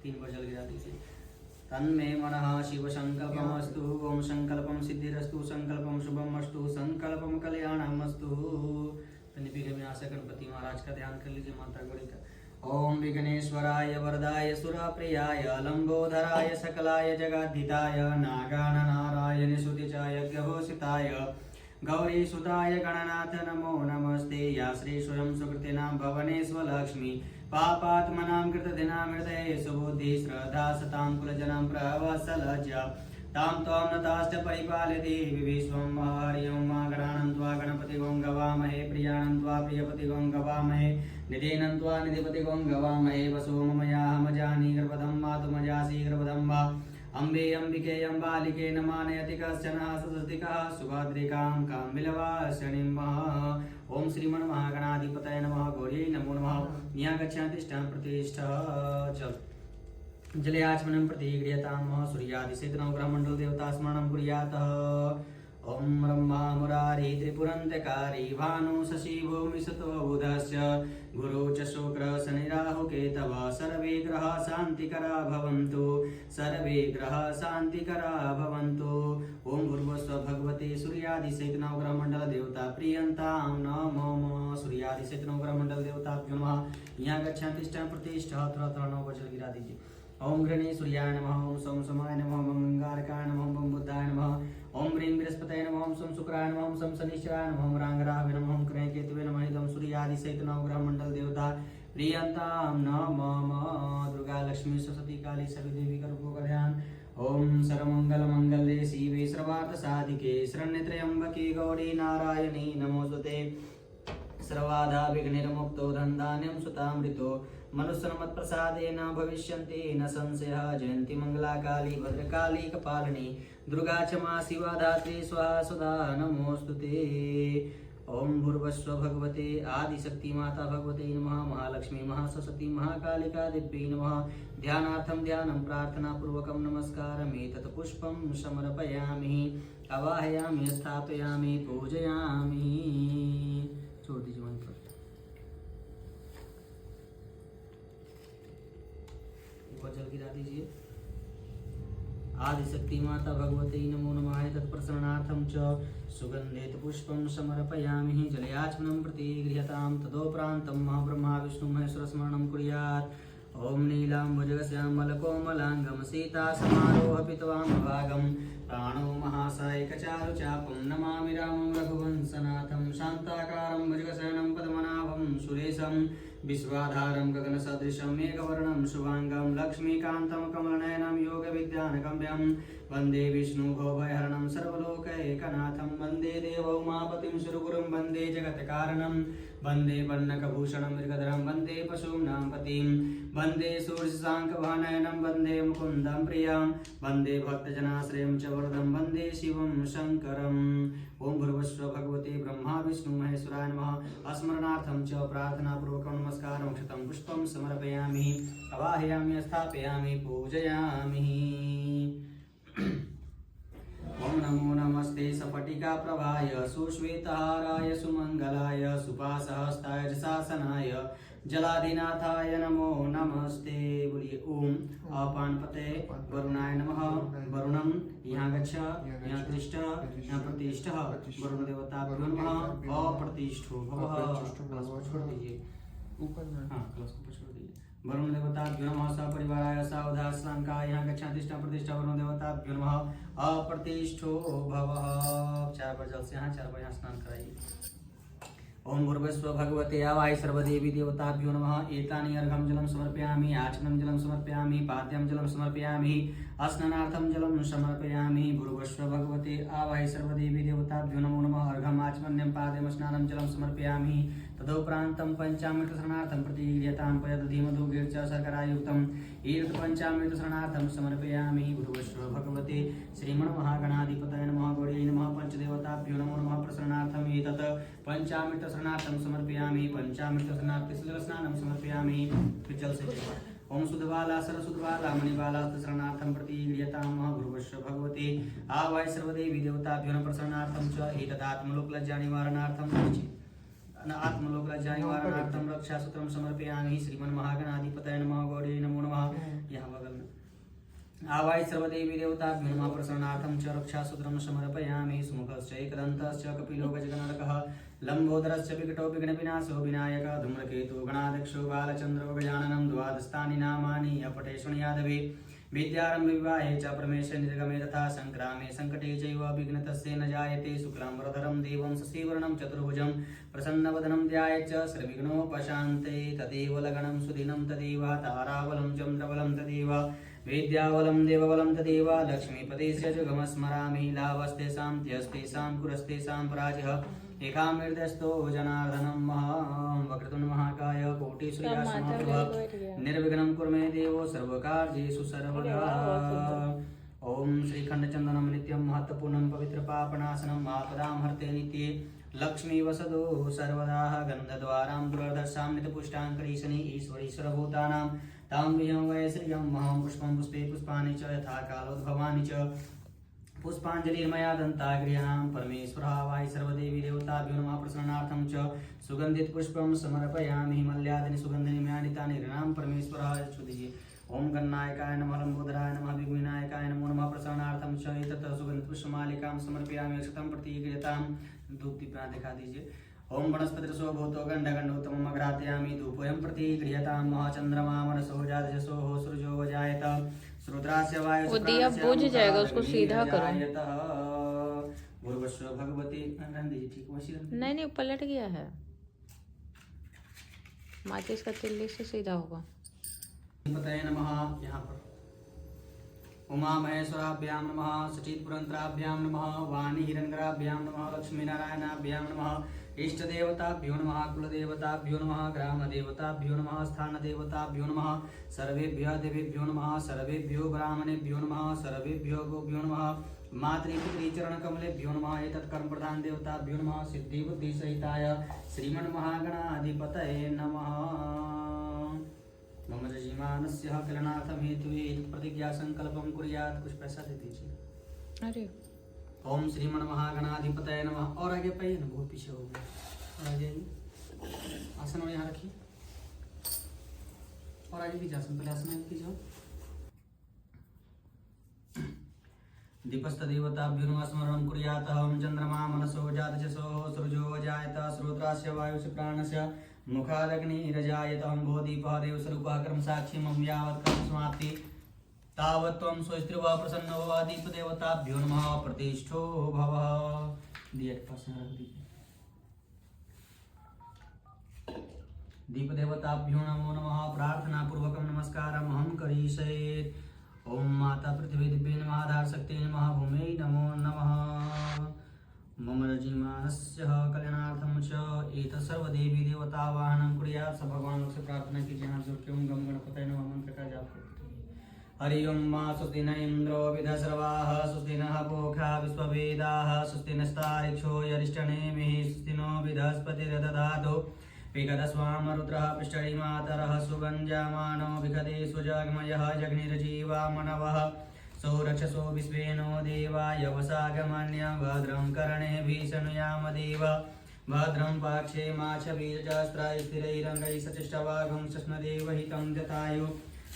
3 बार जल गिरा दीजिए। तन्मे मनः शिव संकल्पमस्तु। ओम संकल्पम सिद्धिरस्तु संकल्पम शुभमस्तु संकल्पम कल्याणमस्तु। निपिक विनाश गणपति महाराज का ध्यान कर लीजिए माता गौरी का। ओम विघ्नेश्वराय वरदाय सुरप्रियाय लंबोदराय सकलाय जगद्धिताय नागाननारायण सुतिचाय यज्ञभूषिताय गौरी सुताय गणनाथ नमो नमस्ते। या श्री स्वयं सुकृतिनां भवनेश्वलक्ष्मी पापात्मनां कृतदिनां हृदये सुबुद्धि श्रद्धा सतां कुलजनां प्रवत्सलज्जा तां त्वां नताश्च परिपालयति विश्वं हरिओं मागराणं त्वा गणपतिगं गवामहे प्रियाणं त्वा प्रियपतिगं गवामहे निधेनं त्वा निधिपतिगं गवामहे वसो ममयाहमजानि गर्भधं मातुमजासि गर्भधं अम्बे अम्बिके अम्बालिके नमानयति कश्चन सदस्तिकः सुभद्रिकां काम्बिलवासिनीं। ओम श्रीमन् महागणाधिपतये नमः। गौरी नमो नमः। यहाँ गच्छामि तिष्ठा प्रतिष्ठा जल जले आचमनं प्रति गृह्यतां सूर्यादि सहित नवग्रह मंडल देवता स्मरणं कुर्यात्। ओम ब्रह्मा मुरारी त्रिपुरन्त्यकारी भानु शशि भूमि सतो बुधस्य गुरु च शुक्र शनि राहु केतव सर्वे ग्रह शान्तिकरा भवन्तु सर्वे ग्रह शान्तिकरा भवन्तु। ओम भूर्भुवस्सुवः भगवते सूर्यादि सहित नवग्रह मंडल देवता प्रियंतां नमः। सूर्यादि सहित नवग्रह मंडल देवताभ्यो नमः। यहाँ गच्छामि तिष्ठा प्रतिष्ठा 9 बजे गिरा दीजिए। ओम गृणी सूर्याय नमः। ओम सोम समाय नमः। ओम अंगारकाय नमः। ओम बुद्धाय नमः। ओम ह्रीं बृहस्पतये नमः। ओम सोम शुक्राय नमः। ओम सोम शनिश्चराय नमः। ओम रांगरावे नमः। ओम क्रय केतवे नमः। इदं सूर्यादि सहित नवग्रह मंडल देवता प्रियंतां नमः। दुर्गा लक्ष्मी सरस्वती काली सभी देवी का रूपों का ध्यान। ओम सर्वमंगल मंगले शिवे सर्वार्थ साधिके शरण्यत्र्यंबके गौरी नारायणी नमोस्तुते। सर्वाधा विघ्निर्मुक्तो धनधान्यं सुतामृतो मनुष्यमत्प्रसादेन भविष्यन्ति न संशयः। जयन्ती मंगला काली भद्रकाली कपालिनी दुर्गा क्षमा शिवा धात्री स्वाहा सुधा नमोस्तुते। ओम भूर्भुवस्सुवः भगवते आदिशक्ति माता भगवते नमः। महालक्ष्मी महासरस्वती महाकालिका दिव्यै नमः। ध्यानार्थं ध्यानं प्रार्थना पूर्वकं नमस्कारमि तत् पुष्पं समर्पयामि अवाहयामि स्थापयामि पूजयामि। छोड़ दीजिए वहीं पर। ऊपर जल गिरा दीजिए। आदिशक्ति माता भगवते नमो नमः। तत्प्रसन्नार्थं च सुगन्धित पुष्पं समर्पयामि। जले आचमनं प्रति गृह्यतां तदोपरान्तं महाब्रह्मा विष्णु महेश्वर स्मरणं कुर्यात्। ओम नीलाम्बुजगश्यामलकोमलाङ्गं सीतासमारोह पितवामभागं प्राणो महासायकचारुचापं नमामि रामं रघुवंशनाथं शान्ताकारं भुजगशयनं पद्मनाभं सुरेशं विश्वाधारं गगनसदृशं मेघवर्णं शुभांगं लक्ष्मीकान्तं कमलनयनं योगविद्यानगम्यं वन्दे विष्णुभवभयहरणं सर्वलोकैकनाथं वन्दे देवौमापतिं सुरगुरुं वन्दे जगत्कारणं वन्दे वन्नकभूषणं मृगधरं वन्दे पशूनां पतिं वन्दे सूर्यशाङ्खवाहनयनं वन्दे मुकुन्दं प्रियं वन्दे भक्तजनाश्रयं च वरदं वन्दे शिवं शङ्करम्। ओम भूर्भुवस्सुवः भगवते ब्रह्मा विष्णु महेश्वराय नमः। स्मरणार्थं च प्रार्थनापूर्वकं नमस्कारं क्षतं पुष्पं समर्पयामि अवाहयामि स्थापयामि पूजयामि। ओम नमो नमस्ते सपटिका प्रभाय सुश्वेतहाराय सुमंगलाय सुपासहस्ताय शासनाय जलाधिनाथाय नमो नमस्ते। बोलिए ओम अपानपते वरुणाय नमः। वरुणम यहाँ गच्छ यहाँ तिष्ठ यहाँ प्रतिष्ठ वरुण देवताभ्यो नमः। अप्रतिष्ठो भवः। छोड़ दीजिए ऊपर। हाँ कलश को छोड़ दीजिए। वरुण देवताभ्यो नमः। सपरिवाराय सावधाश्रंकाय यहाँ गच्छा तिष्ठा प्रतिष्ठा वरुण देवताभ्यो नमः। अप्रतिष्ठो भवः। 4 बार जल से यहाँ 4 बार यहाँ स्नान कराइए। ओम भूर्भुवस्सुः भगवते आवाहि सर्वदेवी देवताभ्यो नमः। एतानि अर्घं जलं समर्पयामि, आचमनं जलं समर्पयामि, पाद्यं जलं समर्पयामि, स्नानार्थं जलं समर्पयामि। भूर्भुवस्सुः भगवते आवाहि सर्वदेवी देवताभ्यो नमो नमः। अर्घम् आचमन्यं पाद्यं स्नानं जलं समर्पयामि। तदोपरान्तं पञ्चामृतस्नानार्थं प्रतिगृह्यतां पयदधिमधुगीर्च शर्करायुक्तम् ईर्तपञ्चामृतस्नानार्थं समर्पयामि। भूर्भुवस्सुः भगवते श्रीमन्महागणाधिपतये नमः। गौर्यै नमः। पंचदेवताभ्यो नमो नमः। प्रसन्नार्थम् एतत् पञ्चामृतस्नानार्थं समर्पयामि। पंचामृतस्नानार्थं समर्पयामि। जल से ओम सुधबाला सरसुधबाला मणिबालास्त्रणार्थं प्रतिगृह्यतां भूर्भुवस्सुः भगवते आवाहि सर्वदेवी देवताभ्यो नमः। प्रसन्नार्थं च एतदात्मलोकलज्जानिवारणार्थं आत्मलोकलज्जानिवारणार्थं रक्षासूत्रं समर्पयामि। श्रीमन्महागणाधिपतये नमः। गौर्यै नमो नमः। यहाँ बगल में आवाहि सर्वदेवी देवताभ्यो नमः। प्रसन्नार्थं च रक्षासूत्रं समर्पयामि। सुमुखश्च एकदन्तश्च कपिलो गजगणरकः लम्बोदरश्च विकटो विघ्नविनाशो विनायकः धूम्रकेतुः गणाध्यक्षो बालचन्द्रो गजाननं द्वादशानि नामानि अपठे शृणुयादवे। विद्यारम्भे विवाहे च प्रमेशे निर्गमे तथा संक्रामे संकटे चैव विघ्नतस्य न जायते। शुक्लाम्बरधरं देवं शशिवर्णं चतुर्भुजं प्रसन्नवदनं ध्यायेत् सर्वविघ्नोपशान्ते। तदेव लग्नं सुदिनं तदेव ताराबलं चन्द्रबलं तदेव विद्याबलं देवबलं तदेव लक्ष्मीपतिस्य जुगम स्मरामि। लाभस्तेषां त्यस्तेषां कुरस्तेषां पराजयः एकामृतस्थो जनार्दनं वक्रतुण्ड महाकाय कोटिसूर्यसमप्रभ निर्विघ्नं कुरु मे देवो सर्वकार्येषु सर्वदा। ओम श्रीखण्डचन्दनं नित्यं महत्त्वपूर्णं पवित्रपापनाशनम् आपदां हर्ते नित्ये लक्ष्मी वसदो सर्वदा। गन्धद्वारां दुर्दशां नित्यपुष्टाङ्करीशनि ईश्वरीश्वरभूतानां तां विहं वै श्रियं महं पुष्पं पुष्पे पुष्पाणि च यथा कालोद्भवानि च पुष्पाञ्जलिर्मया दन्ताग्र्यां परमेश्वरः वाहि सर्वदेवी देवताभ्यो नमः। प्रसन्नार्थं च सुगन्धित पुष्पं समर्पयामि। मल्यादिनि सुगन्धिनि तानि ऋणां परमेश्वरः यच्छुदीये। ओम गणनायकाय नमः। लंबोदराय नमः। विघ्नविनायकाय नमो नमः। प्रसन्नार्थं च एतत् सुगन्धित पुष्पमालिकां समर्पयामि। अक्षतं प्रतिगृह्यतां धूप दीपना दिखा दीजिए। ओम वनस्पतिरसो भूतो गन्धगन्धोत्तमम् अघ्रापयामि। धूपोऽयं प्रतिगृह्यतां चन्द्रमा मनसो जातजसो सूर्यो वजायत रुद्रास्य वायु वो दिया बुझ जाएगा, उसको सीधा करो। भूर्भुवस्सुः भगवते ठीक नहीं नहीं पलट गया है। माचिस का तिल्ली से सीधा होगा। पतये नमः। यहाँ पर उमा महेश्वराभ्यां नमः। सचित्पुरंतराभ्यां नमः। वाणी हिरण्यगराभ्यां नमः। लक्ष्मीनारायणाभ्यां नमः। इष्ट देवताभ्यो नमः। कुलदेवताभ्यो नमः। ग्रामदेवताभ्यो नमः। स्थानदेवताभ्यो नमः। सर्वेभ्यः देवेभ्यो नमः। सर्वेभ्यो ब्राह्मणेभ्यो नमः। सर्वेभ्यो गोभ्यो नमः। मातृपितृ चरणकमलेभ्यो नमः। एतत् कर्मप्रधान देवताभ्यो नमः। सिद्धि बुद्धि सहिताय श्रीमन्महागणाधिपतये नमः। मम यजमानस्य कल्याणार्थं हेतुवे प्रतिज्ञा संकल्पं कुर्यात्। कुछ पैसा दे दीजिए। अरे ओम श्रीमन्महागणाधिपतये नमः। और आगे पाइए ना, बहुत पीछे हो गया। और आ जाइए, आसन और यहाँ रखिए। और आगे भी आसन, पहले आसन की जाओ। दीपस्थ देवताभ्यो नमः। स्मरणं कुर्यात्। हम चन्द्रमा मनसो जातजसो सूर्यो वजायत श्रोत्रास्य वायुस्य प्राणस्य मुखादग्निरजायत। हम भो दीपः देवस्वरूपः कर्मसाक्षी मम यावत् कर्म समाप्ति तावत् त्वं स्वस्त्रिवः प्रसन्नो भव। दीपदेवताभ्यो नमः। प्रतिष्ठो भव। दिया के पास रख दीजिए। दीपदेवताभ्यो नमो नमः। प्रार्थना पूर्वकं नमस्कारम् अहं करिष्ये। ओम माता पृथ्वी दिव्ये नमः। आधार शक्ति नमः। भूमे नमो नमः। मम यजमानस्य कल्याणार्थं च एतत् सर्वदेवी देवतावाहनं कुर्यात्। सब भगवान से प्रार्थना कीजिए। हाथ जोड़ के ओम गम गणपतये नमः मंत्र का जाप करें। हरि ओम मा स्वस्ति न इंद्रो विधश्रवाः स्वस्ति नः पूषा विश्ववेदाः स्वस्ति नस्तारिक्षो यरिष्ठनेमिः स्वस्ति नो बृहस्पतिर्दधातु पिगदस्वाम रुद्रः पृष्ठरि मातरः सुगञ्जामानो विगदे सुजग्मयः जग्निर्जीवा मनवः सौरक्षसो विश्वेनो देवाय वसागमन्य भद्रं कर्णेभिः शृणुयाम देव भद्रं पाक्षे माक्षबीजस्त्रैः स्थिरैरङ्गैः सचेष्टवाघं कृष्णदेवहितं जतायु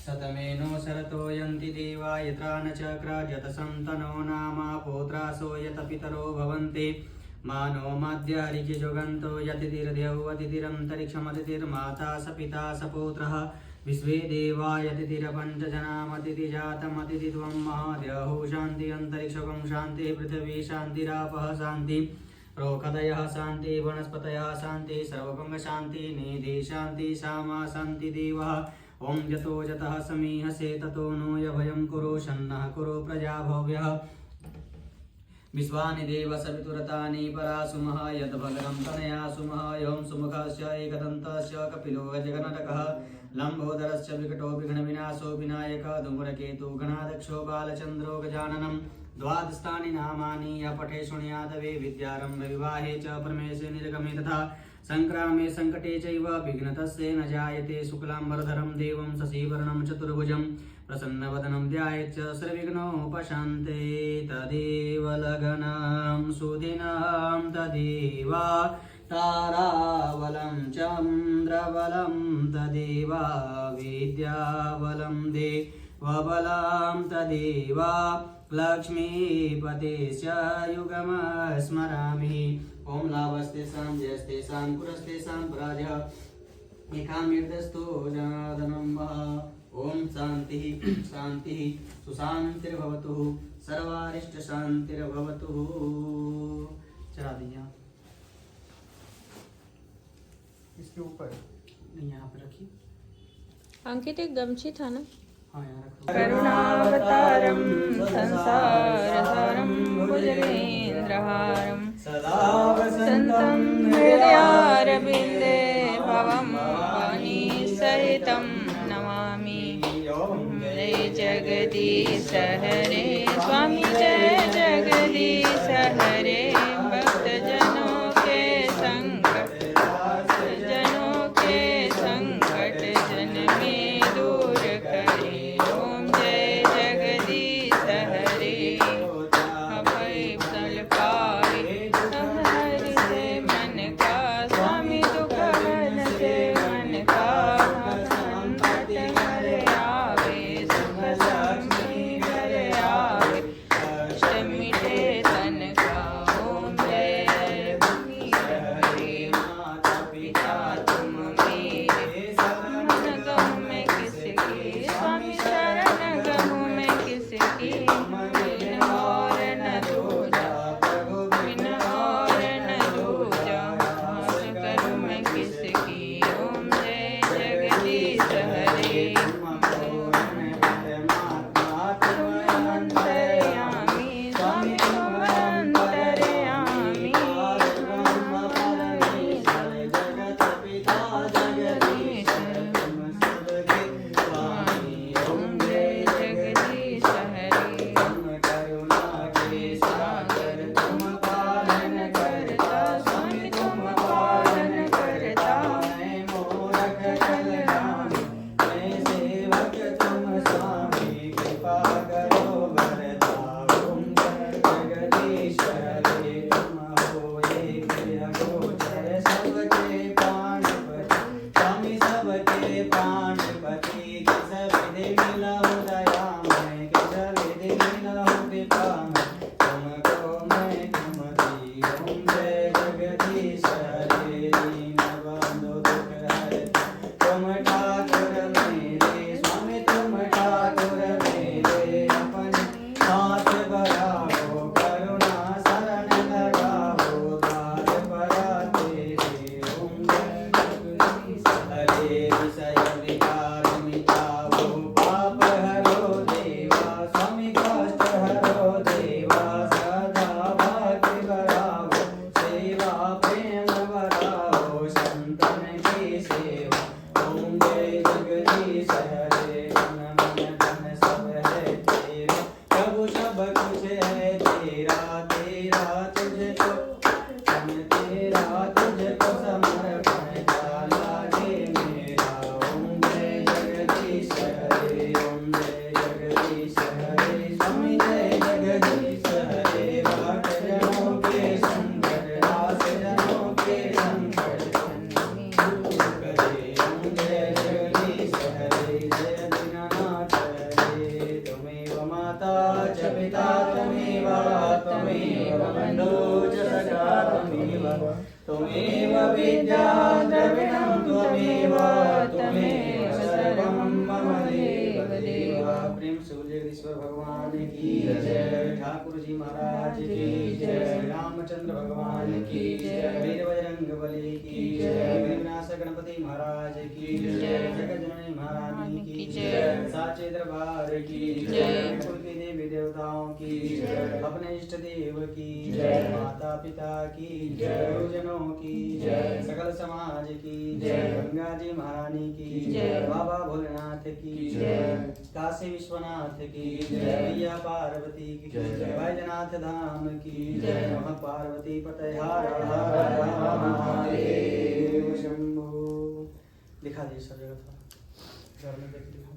शतमेनो शरतो यन्ति देवा यत्रा न चक्रजतसन्तनो नामा पौत्रासो यत पितरो भवन्ति मानो माद्य हरिकिजोगन्तो यतिथिर्देवतिथिरन्तरिक्षमतिथिर्माता स पिता स पौत्रः विश्वे देवा यतिथिरपञ्चजनामतिथिजातमतिथित्वं महाद्यहो शान्ति अन्तरिक्षकं शान्तिः पृथिवी शान्तिरापः शान्ति रोखदयः शान्ति वनस्पतयः शान्ति सर्वभंग शान्ति निधि शान्ति सामा शान्ति देवः ॐ जतो जतः समीहसे ततो नो यभयं कुरु शन्नः कुरु प्रजा भव्यः विश्वानि देव सवितुरतानि परासुमः यद्भगरं तनया सुमः एवं सुमुखस्य एकदन्तस्य कपिलो गजगणटकः लम्बोदरस्य विकटो विघ्नविनाशो विनायक धूम्रकेतु गणाध्यक्षो बालचन्द्रो गजाननं द्वादशानि नामानि य पठे शृणुयादवे विद्यारम्भे विवाहे च परमेशे निर्गमे तथा संक्रामे संकटे चैव विघ्नतस्य न जायते शुक्लाम्बरधरं देवं शशिवर्णं चतुर्भुजं प्रसन्नवदनं ध्यायेत् सर्वविघ्नोपशान्ते तदेव लग्नं सुदिनं तदेव ताराबलं चन्द्रबलं तदेव विद्याबलं देवबलं तदेव लक्ष्मीपतेश्च युगमस्मरामि ॐ लाभस्तेषां जयस्तेषां कुरस्तेषां पराजयः एकामृतस्थो जनार्दनं वः ॐ शान्तिः शान्तिः सुशान्तिर्भवतु सर्वारिष्ट शान्तिर्भवतु। चला दीजिए इसके ऊपर नहीं, यहाँ पे रखिए। अंकित एक गमछी था ना। हाँ, यहाँ रखो। करुणावतारं संसारसारं भुजगेन्द्रहारं सदा वसन्तं हृदयारविन्दे भवं वाणीसहितं नमामि। जय जगदीश हरे स्वामी जय जगदीश हरे भक्तजनों के संकट जन में दूर करे। ओम जय जगदीश हरे अभय फल पाए सब हरि से मन का स्वामी दुख हर से मन का संकट हर आवे सुख लक्ष्मी घर आवे कष्ट मिटे तन का। ओम जय भूमि हरे माता पिता तुम मेरे शरण गहूँ मैं किसकी स्वामी शरण गहूँ मैं किसकी बिन और न दूजा बिन और न दूजा आस करूँ मैं किसकी। ओम जय जगदीश हरे तुम अंतर्यामी स्वामी तुम अंतर्यामी ओम जय जगदीश हरे सागर तुम पालन करता स्वामी तुम पालन करता त्वमेव विद्या द्रविणं त्वमेव त्वमेव सर्वं मम देव देव। प्रेम से बोलिए ईश्वर भगवान की की जय, ठाकुर जी महाराज की जय, रामचंद्र भगवान की जय, वीर बजरंग बली की जय, विघ्नाश गणपति महाराज की जय, जगज्जननी महारानी की जय, साचे दरबार की जय, कुल की देवी देवताओं की जय, अपने इष्ट देव की जय, माता पिता की जय, गुरुजनों की जय, सकल समाज की जय, गंगा जी महारानी की जय, बाबा भोलेनाथ की जय, काशी विश्वनाथ की जय, मैया पार्वती की जय, बैजनाथ धाम की जय, नमः पार्वती पतये हर हर महादेव शंभो। दिखा दीजिए सब जगह थोड़ा घर में देख लीजिए।